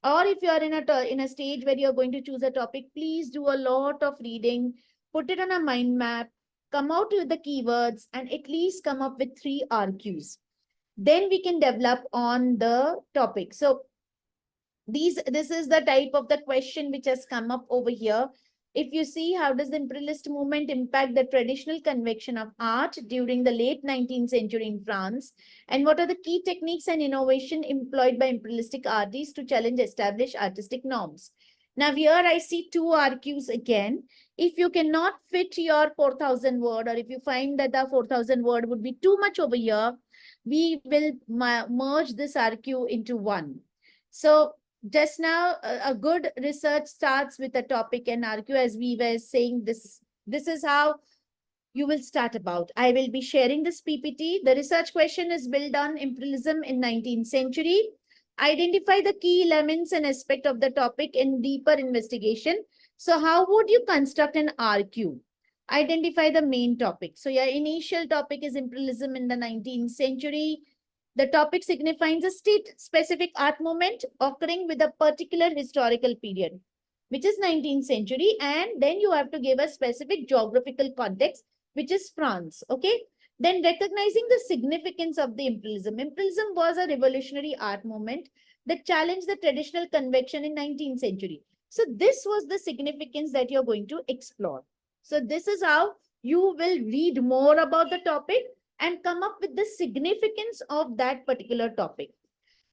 or if you are in a stage where you're going to choose a topic, please do a lot of reading, put it on a mind map, come out with the keywords, and at least come up with 3 RQs. Then we can develop on the topic. So this is the type of the question which has come up over here. If you see, how does the imperialist movement impact the traditional conviction of art during the late 19th century in France? And what are the key techniques and innovation employed by imperialistic artists to challenge established artistic norms? Now here I see 2 RQs again. If you cannot fit your 4,000 word, or if you find that the 4,000 word would be too much over here, we will merge this RQ into one. So just now, a good research starts with a topic and RQ, as we were saying. This is how you will start about. I will be sharing this PPT. The research question is built on imperialism in 19th century. Identify the key elements and aspect of the topic in deeper investigation. So how would you construct an RQ? Identify the main topic. So your initial topic is imperialism in the 19th century. The topic signifies a state-specific art movement occurring with a particular historical period, which is 19th century. And then you have to give a specific geographical context, which is France. Okay. Then recognizing the significance of the imperialism. Imperialism was a revolutionary art movement that challenged the traditional convention in 19th century. So this was the significance that you're going to explore. So this is how you will read more about the topic and come up with the significance of that particular topic.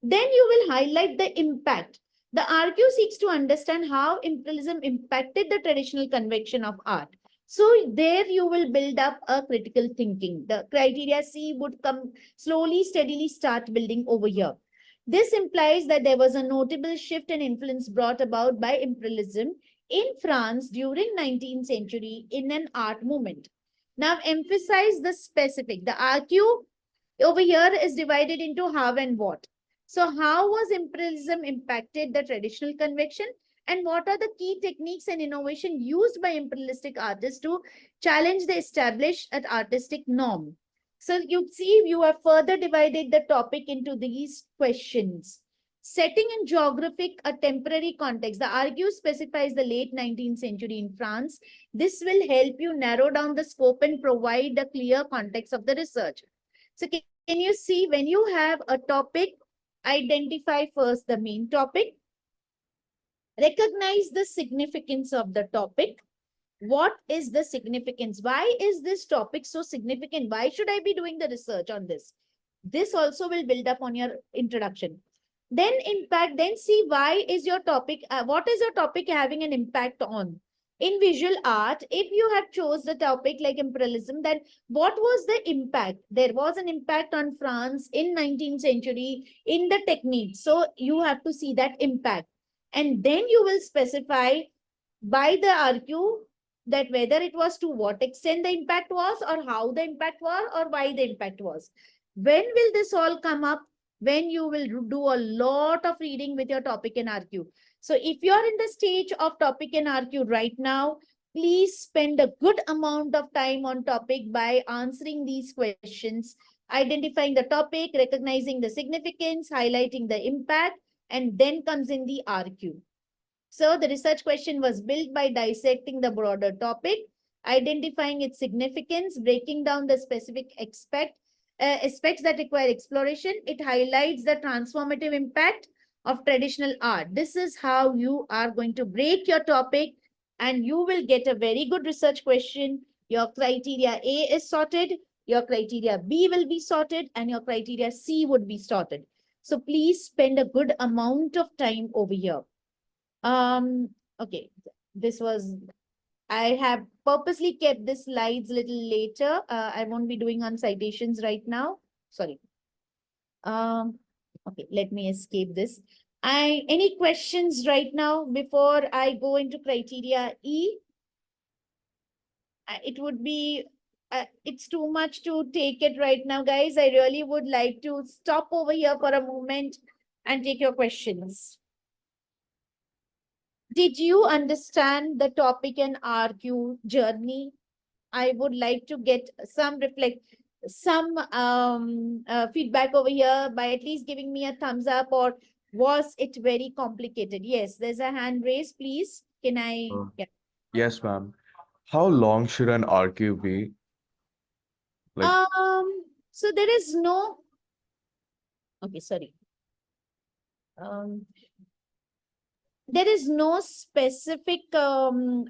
Then you will highlight the impact. The RQ seeks to understand how imperialism impacted the traditional convention of art. So there you will build up a critical thinking. The criteria C would come slowly, steadily start building over here. This implies that there was a notable shift and influence brought about by imperialism in France during 19th century in an art movement. Now emphasize the specific. The RQ over here is divided into how and what. So how was imperialism impacted the traditional conviction, and what are the key techniques and innovation used by imperialistic artists to challenge the established artistic norm? So you see, you have further divided the topic into these questions. Setting and geographic, a temporary context. The RQ specifies the late 19th century in France. This will help you narrow down the scope and provide a clear context of the research. So can you see, when you have a topic, identify first the main topic, recognize the significance of the topic. What is the significance? Why is this topic so significant? Why should I be doing the research on this? This also will build up on your introduction. Then impact, then see why is your topic, what is your topic having an impact on? In visual art, if you have chose the topic like imperialism, then what was the impact? There was an impact on France in 19th century in the technique. So you have to see that impact. And then you will specify by the RQ that whether it was to what extent the impact was, or how the impact was, or why the impact was. When will this all come up? When you will do a lot of reading with your topic and RQ. So if you're in the stage of topic and RQ right now, please spend a good amount of time on topic by answering these questions, identifying the topic, recognizing the significance, highlighting the impact, and then comes in the RQ. So the research question was built by dissecting the broader topic, identifying its significance, breaking down the specific aspects that require exploration. It highlights the transformative impact of traditional art. This is how you are going to break your topic, and you will get a very good research question. Your criteria A is sorted, your criteria B will be sorted, and your criteria C would be sorted. So please spend a good amount of time over here. Okay, this was, I have purposely kept the slides little later. I won't be doing on citations right now. Sorry. Okay, let me escape this. Any questions right now before I go into criteria E? It would be, it's too much to take it right now, guys. I really would like to stop over here for a moment and take your questions. Did you understand the topic and argue journey? I would like to get some feedback over here by at least giving me a thumbs up, or was it very complicated? Yes, there's a hand raised, please. Can I get? Yes, ma'am. How long should an RQ be? Like, So there is no, okay, sorry. There is no specific how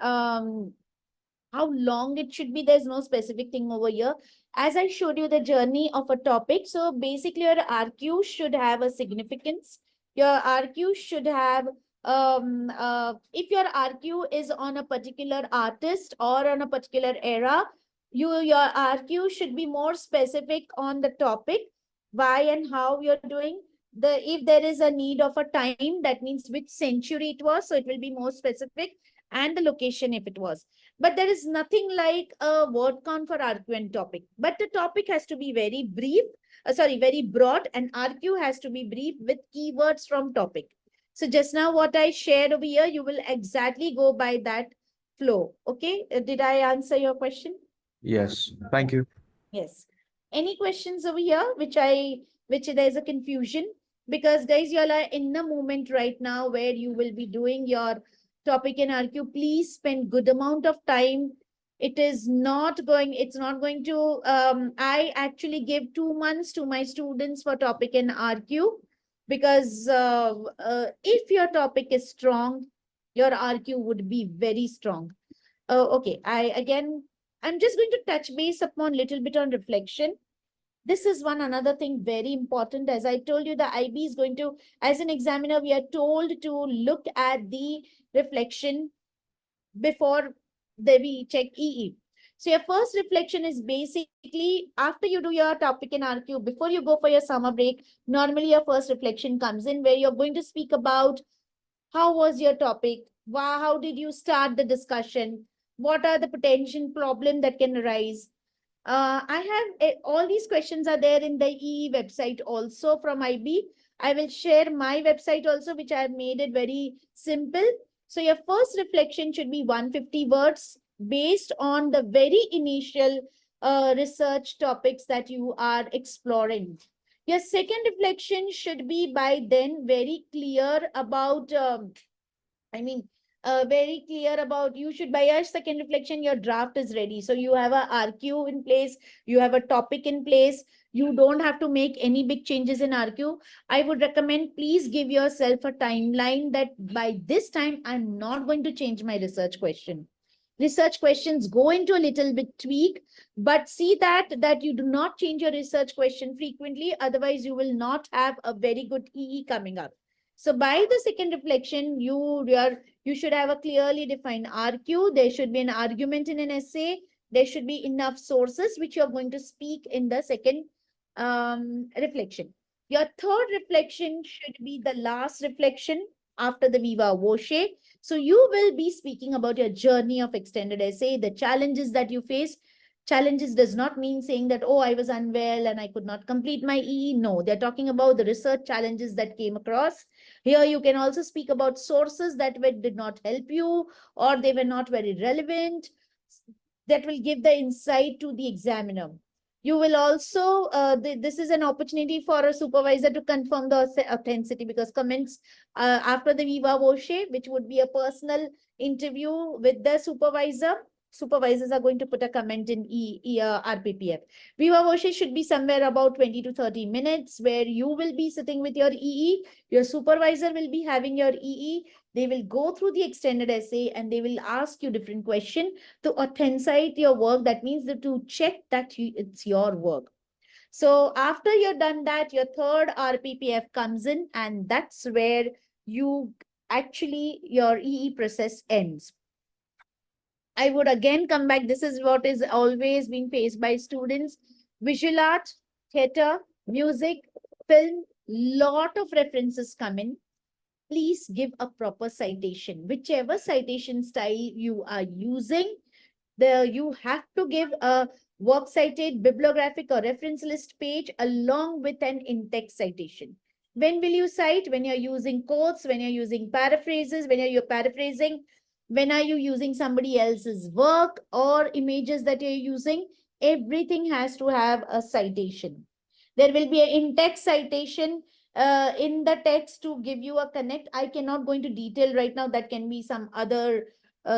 long it should be. There's no specific thing over here. As I showed you the journey of a topic, so basically your RQ should have a significance. Your RQ should have, if your RQ is on a particular artist or on a particular era, your RQ should be more specific on the topic, why and how you're doing. If there is a need of a time, that means which century it was, so it will be more specific, and the location if it was. But there is nothing like a word count for RQ and topic. But the topic has to be very brief, very broad, and RQ has to be brief with keywords from topic. So just now what I shared over here, you will exactly go by that flow. Okay, did I answer your question? yes, thank you. Yes. Any questions over here which there's a confusion? Because guys, you all are in the moment right now where you will be doing your topic in RQ. Please spend good amount of time. It's not going to, I actually give 2 months to my students for topic in RQ, because if your topic is strong, your RQ would be very strong. Okay, I'm just going to touch base upon little bit on reflection. This is another thing very important. As I told you, the IB is going to, as an examiner, we are told to look at the reflection before we check EE. So your first reflection is basically after you do your topic in RQ, before you go for your summer break, normally your first reflection comes in where you're going to speak about how was your topic, how did you start the discussion, what are the potential problems that can arise. I have all these questions are there in the EE website also from IB. I will share my website also, which I have made it very simple. So your first reflection should be 150 words based on the very initial research topics that you are exploring. Your second reflection should be by then very clear about, very clear about, you should, by your second reflection, your draft is ready. So you have a RQ in place, you have a topic in place. You don't have to make any big changes in RQ. I would recommend, please give yourself a timeline that by this time, I'm not going to change my research question. Research questions go into a little bit tweak, but see that you do not change your research question frequently. Otherwise, you will not have a very good EE coming up. So by the second reflection, you should have a clearly defined RQ. There should be an argument in an essay. There should be enough sources which you're going to speak in the second reflection. Your third reflection should be the last reflection after the Viva Voce. So you will be speaking about your journey of extended essay, the challenges that you face. Challenges does not mean saying that, oh, I was unwell and I could not complete my EE. No, they're talking about the research challenges that came across. Here you can also speak about sources that did not help you, or they were not very relevant. That will give the insight to the examiner. You will also, this is an opportunity for a supervisor to confirm the authenticity, because comments after the Viva Voce, which would be a personal interview with the supervisor, supervisors are going to put a comment in RPPF. Viva should be somewhere about 20 to 30 minutes, where you will be sitting with your EE, your supervisor will be having your EE. They will go through the extended essay and they will ask you different questions to authenticate your work. That means that to check that it's your work. So after you're done that, your third RPPF comes in, and that's where you actually your EE process ends. I would again come back. This is what is always being faced by students. Visual art, theater, music, film, lot of references come in. Please give a proper citation. Whichever citation style you are using, you have to give a works cited bibliographic or reference list page along with an in-text citation. When will you cite? When you're using quotes, when you're using paraphrases, when you're paraphrasing, when are you using somebody else's work or images that you're using? Everything has to have a citation. There will be an in-text citation in the text to give you a connect. I cannot go into detail right now. That can be some other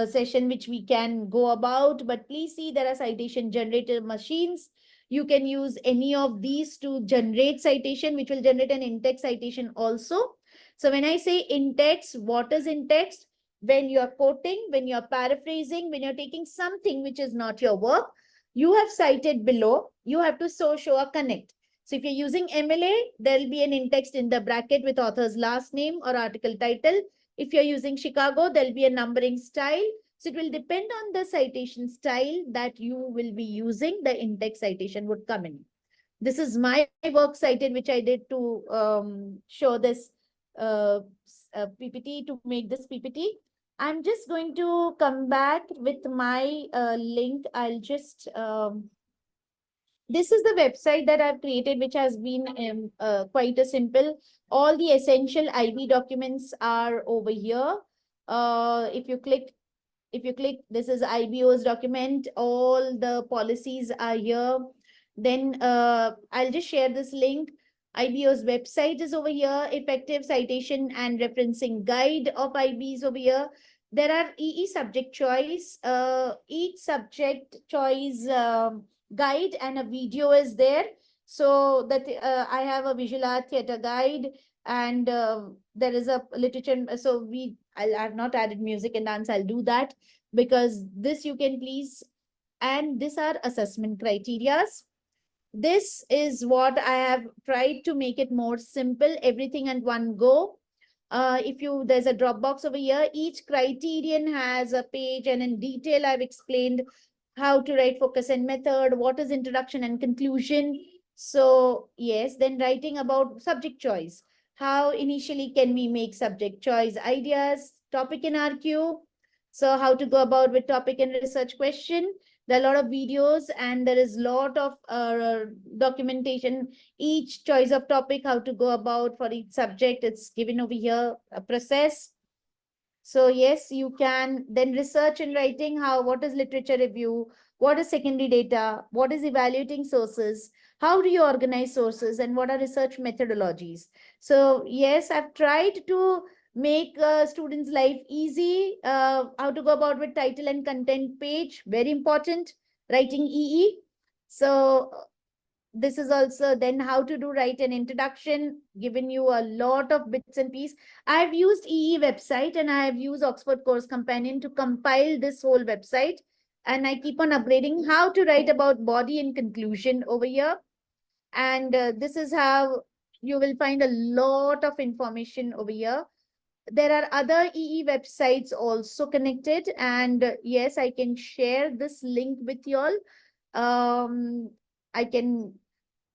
session which we can go about, but please see there are citation generator machines. You can use any of these to generate citation, which will generate an in-text citation also. So when I say in-text, what is in-text? When you're quoting, when you're paraphrasing, when you're taking something which is not your work, you have cited below, you have to show a connect. So if you're using MLA, there'll be an in-text in the bracket with author's last name or article title. If you're using Chicago, there'll be a numbering style. So it will depend on the citation style that you will be using, the in-text citation would come in. This is my work cited, which I did to show this PPT, to make this PPT. I'm just going to come back with my link. I'll just this is the website that I've created, which has been quite a simple. All the essential IB documents are over here. If you click, this is IBO's document. All the policies are here. Then I'll just share this link. IBO's website is over here. Effective citation and referencing guide of IB is over here. There are EE subject choice. Each subject choice guide and a video is there. So that I have a visual art theater guide, and there is a literature. So I have not added music and dance. I'll do that because this you can please. And these are assessment criterias. This is what I have tried to make it more simple, everything in one go. There's a Dropbox over here. Each criterion has a page, and in detail, I've explained how to write focus and method, what is introduction and conclusion. So yes, then writing about subject choice. How initially can we make subject choice ideas, topic and RQ. So how to go about with topic and research question. There are a lot of videos and there is a lot of documentation. Each choice of topic, how to go about for each subject, it's given over here, a process. So yes, you can then research and writing what is literature review, what is secondary data, what is evaluating sources, how do you organize sources, and what are research methodologies. So yes, I've tried to make students' life easy. How to go about with title and content page, very important. Writing EE. So this is also then how to do write an introduction, given you a lot of bits and pieces. I've used EE website and I have used Oxford Course Companion to compile this whole website. And I keep on upgrading how to write about body and conclusion over here. And this is how you will find a lot of information over here. There are other EE websites also connected. And yes, I can share this link with you all.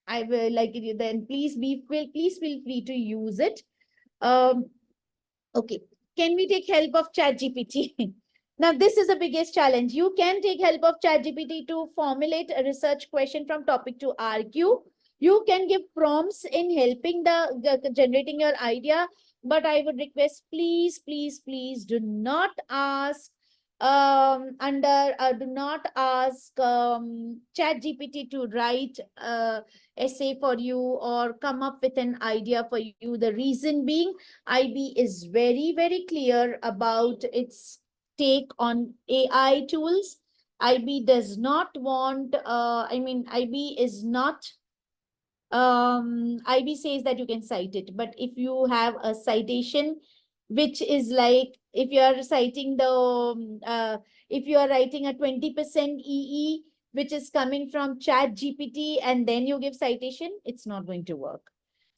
I will like it. Then please feel free to use it. Okay. Can we take help of ChatGPT? Now, this is the biggest challenge. You can take help of ChatGPT to formulate a research question from topic to RQ. You can give prompts in helping the generating your idea, but I would request, please do not ask do not ask ChatGPT to write essay for you or come up with an idea for you. The reason being, IB is very, very clear about its take on AI tools. IB does not want, IB is not, IB says that you can cite it, but if you have a citation, which is like, if you are citing the, if you are writing a 20% EE, which is coming from Chat GPT, and then you give citation, it's not going to work.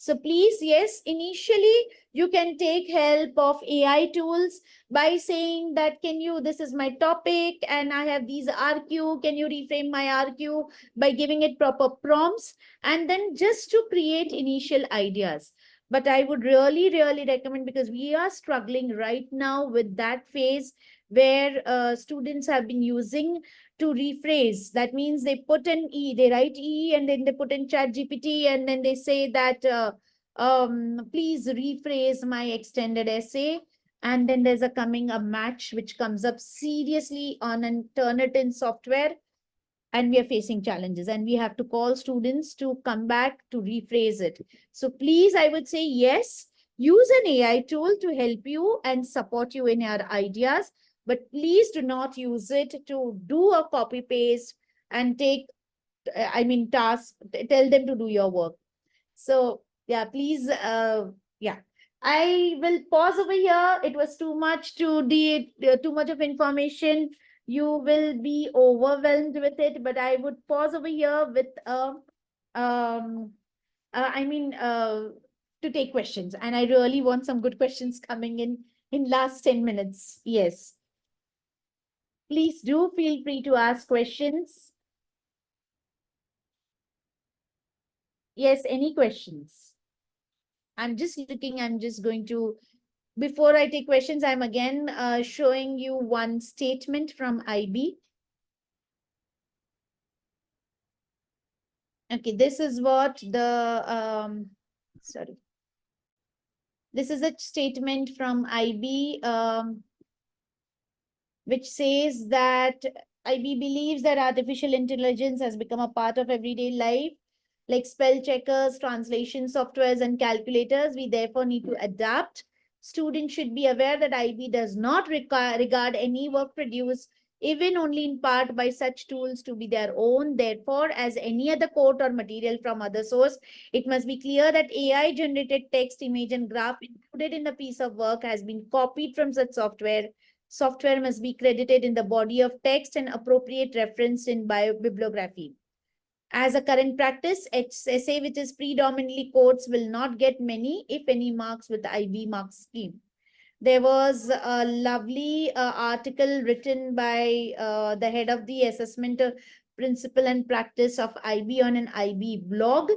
So please, yes, initially you can take help of AI tools by saying that, can you, this is my topic and I have these RQ, can you reframe my RQ, by giving it proper prompts, and then just to create initial ideas. But I would really, really recommend, because we are struggling right now with that phase where students have been using to rephrase. That means they put an E, they write E, and then they put in Chat GPT, and then they say that, please rephrase my extended essay. And then there's a match which comes up seriously on an Turnitin software, and we are facing challenges, and we have to call students to come back to rephrase it. So please, I would say, yes, use an AI tool to help you and support you in your ideas, but please do not use it to do a copy paste and take, tasks, tell them to do your work. So yeah, please, yeah. I will pause over here. It was too much too much of information. You will be overwhelmed with it, but I would pause over here with um I mean to take questions, and I really want some good questions coming in last 10 minutes. Yes. Please do feel free to ask questions. Yes, any questions? I'm just looking, I'm just going to, before I take questions, I'm again showing you one statement from IB. Okay, this is what the, sorry. This is a statement from IB, which says that IB believes that artificial intelligence has become a part of everyday life, like spell checkers, translation softwares, and calculators. We therefore need to adapt. Students should be aware that IB does not regard any work produced, even only in part, by such tools to be their own. Therefore, as any other quote or material from other source, it must be clear that AI generated text, image, and graph included in a piece of work has been copied from such software. Software must be credited in the body of text and appropriate referenced in bibliography. As a current practice, essay which is predominantly quotes will not get many, if any, marks with the IB mark scheme. There was a lovely article written by the head of the assessment principle and practice of IB on an IB blog.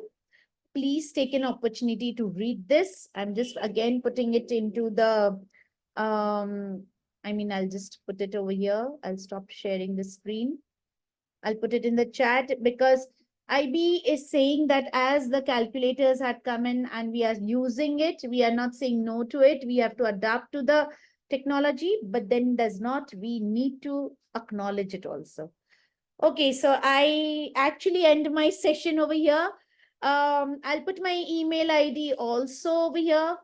Please take an opportunity to read this. I'm just again putting it into the, I'll just put it over here. I'll stop sharing the screen. I'll put it in the chat, because IB is saying that as the calculators had come in and we are using it, we are not saying no to it. We have to adapt to the technology, but then we need to acknowledge it also. Okay, so I actually end my session over here. I'll put my email ID also over here.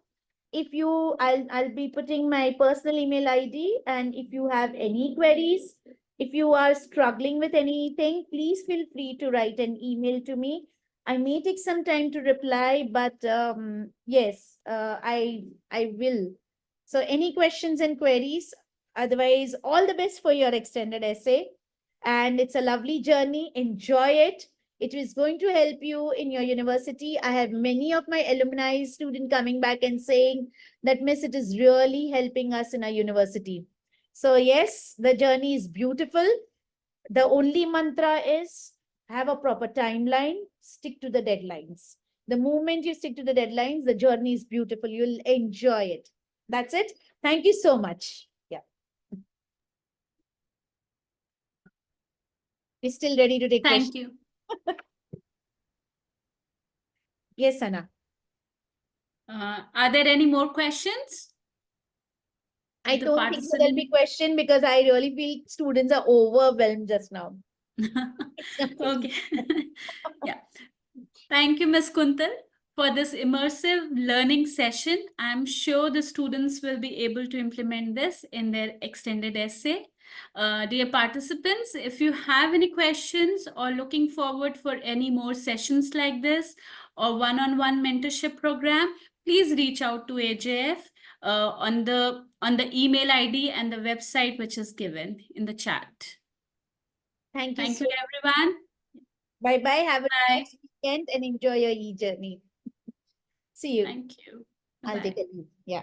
If you, I'll be putting my personal email ID, and if you have any queries, if you are struggling with anything, please feel free to write an email to me. I may take some time to reply, but yes, I will. So any questions and queries? Otherwise, all the best for your extended essay. And it's a lovely journey. Enjoy it. It is going to help you in your university. I have many of my alumni students coming back and saying that, Miss, it is really helping us in our university. So yes, the journey is beautiful. The only mantra is have a proper timeline, stick to the deadlines. The moment you stick to the deadlines, the journey is beautiful. You'll enjoy it. That's it. Thank you so much. Yeah. We're still ready to take Thank questions. you. Yes, Sana. Are there any more questions? I The don't think so there'll be question, because I really feel students are overwhelmed just now. Okay. Yeah. Thank you, Ms. Kuntal, for this immersive learning session. I'm sure the students will be able to implement this in their extended essay. Dear participants, if you have any questions or looking forward for any more sessions like this or one-on-one mentorship program, please reach out to AJF on the email ID and the website which is given in the chat. Thank you Thank so you, everyone. Bye-bye. Have a Bye. nice weekend and enjoy your e-journey. See you. Thank you. I'll Bye-bye. take a leave. Yeah.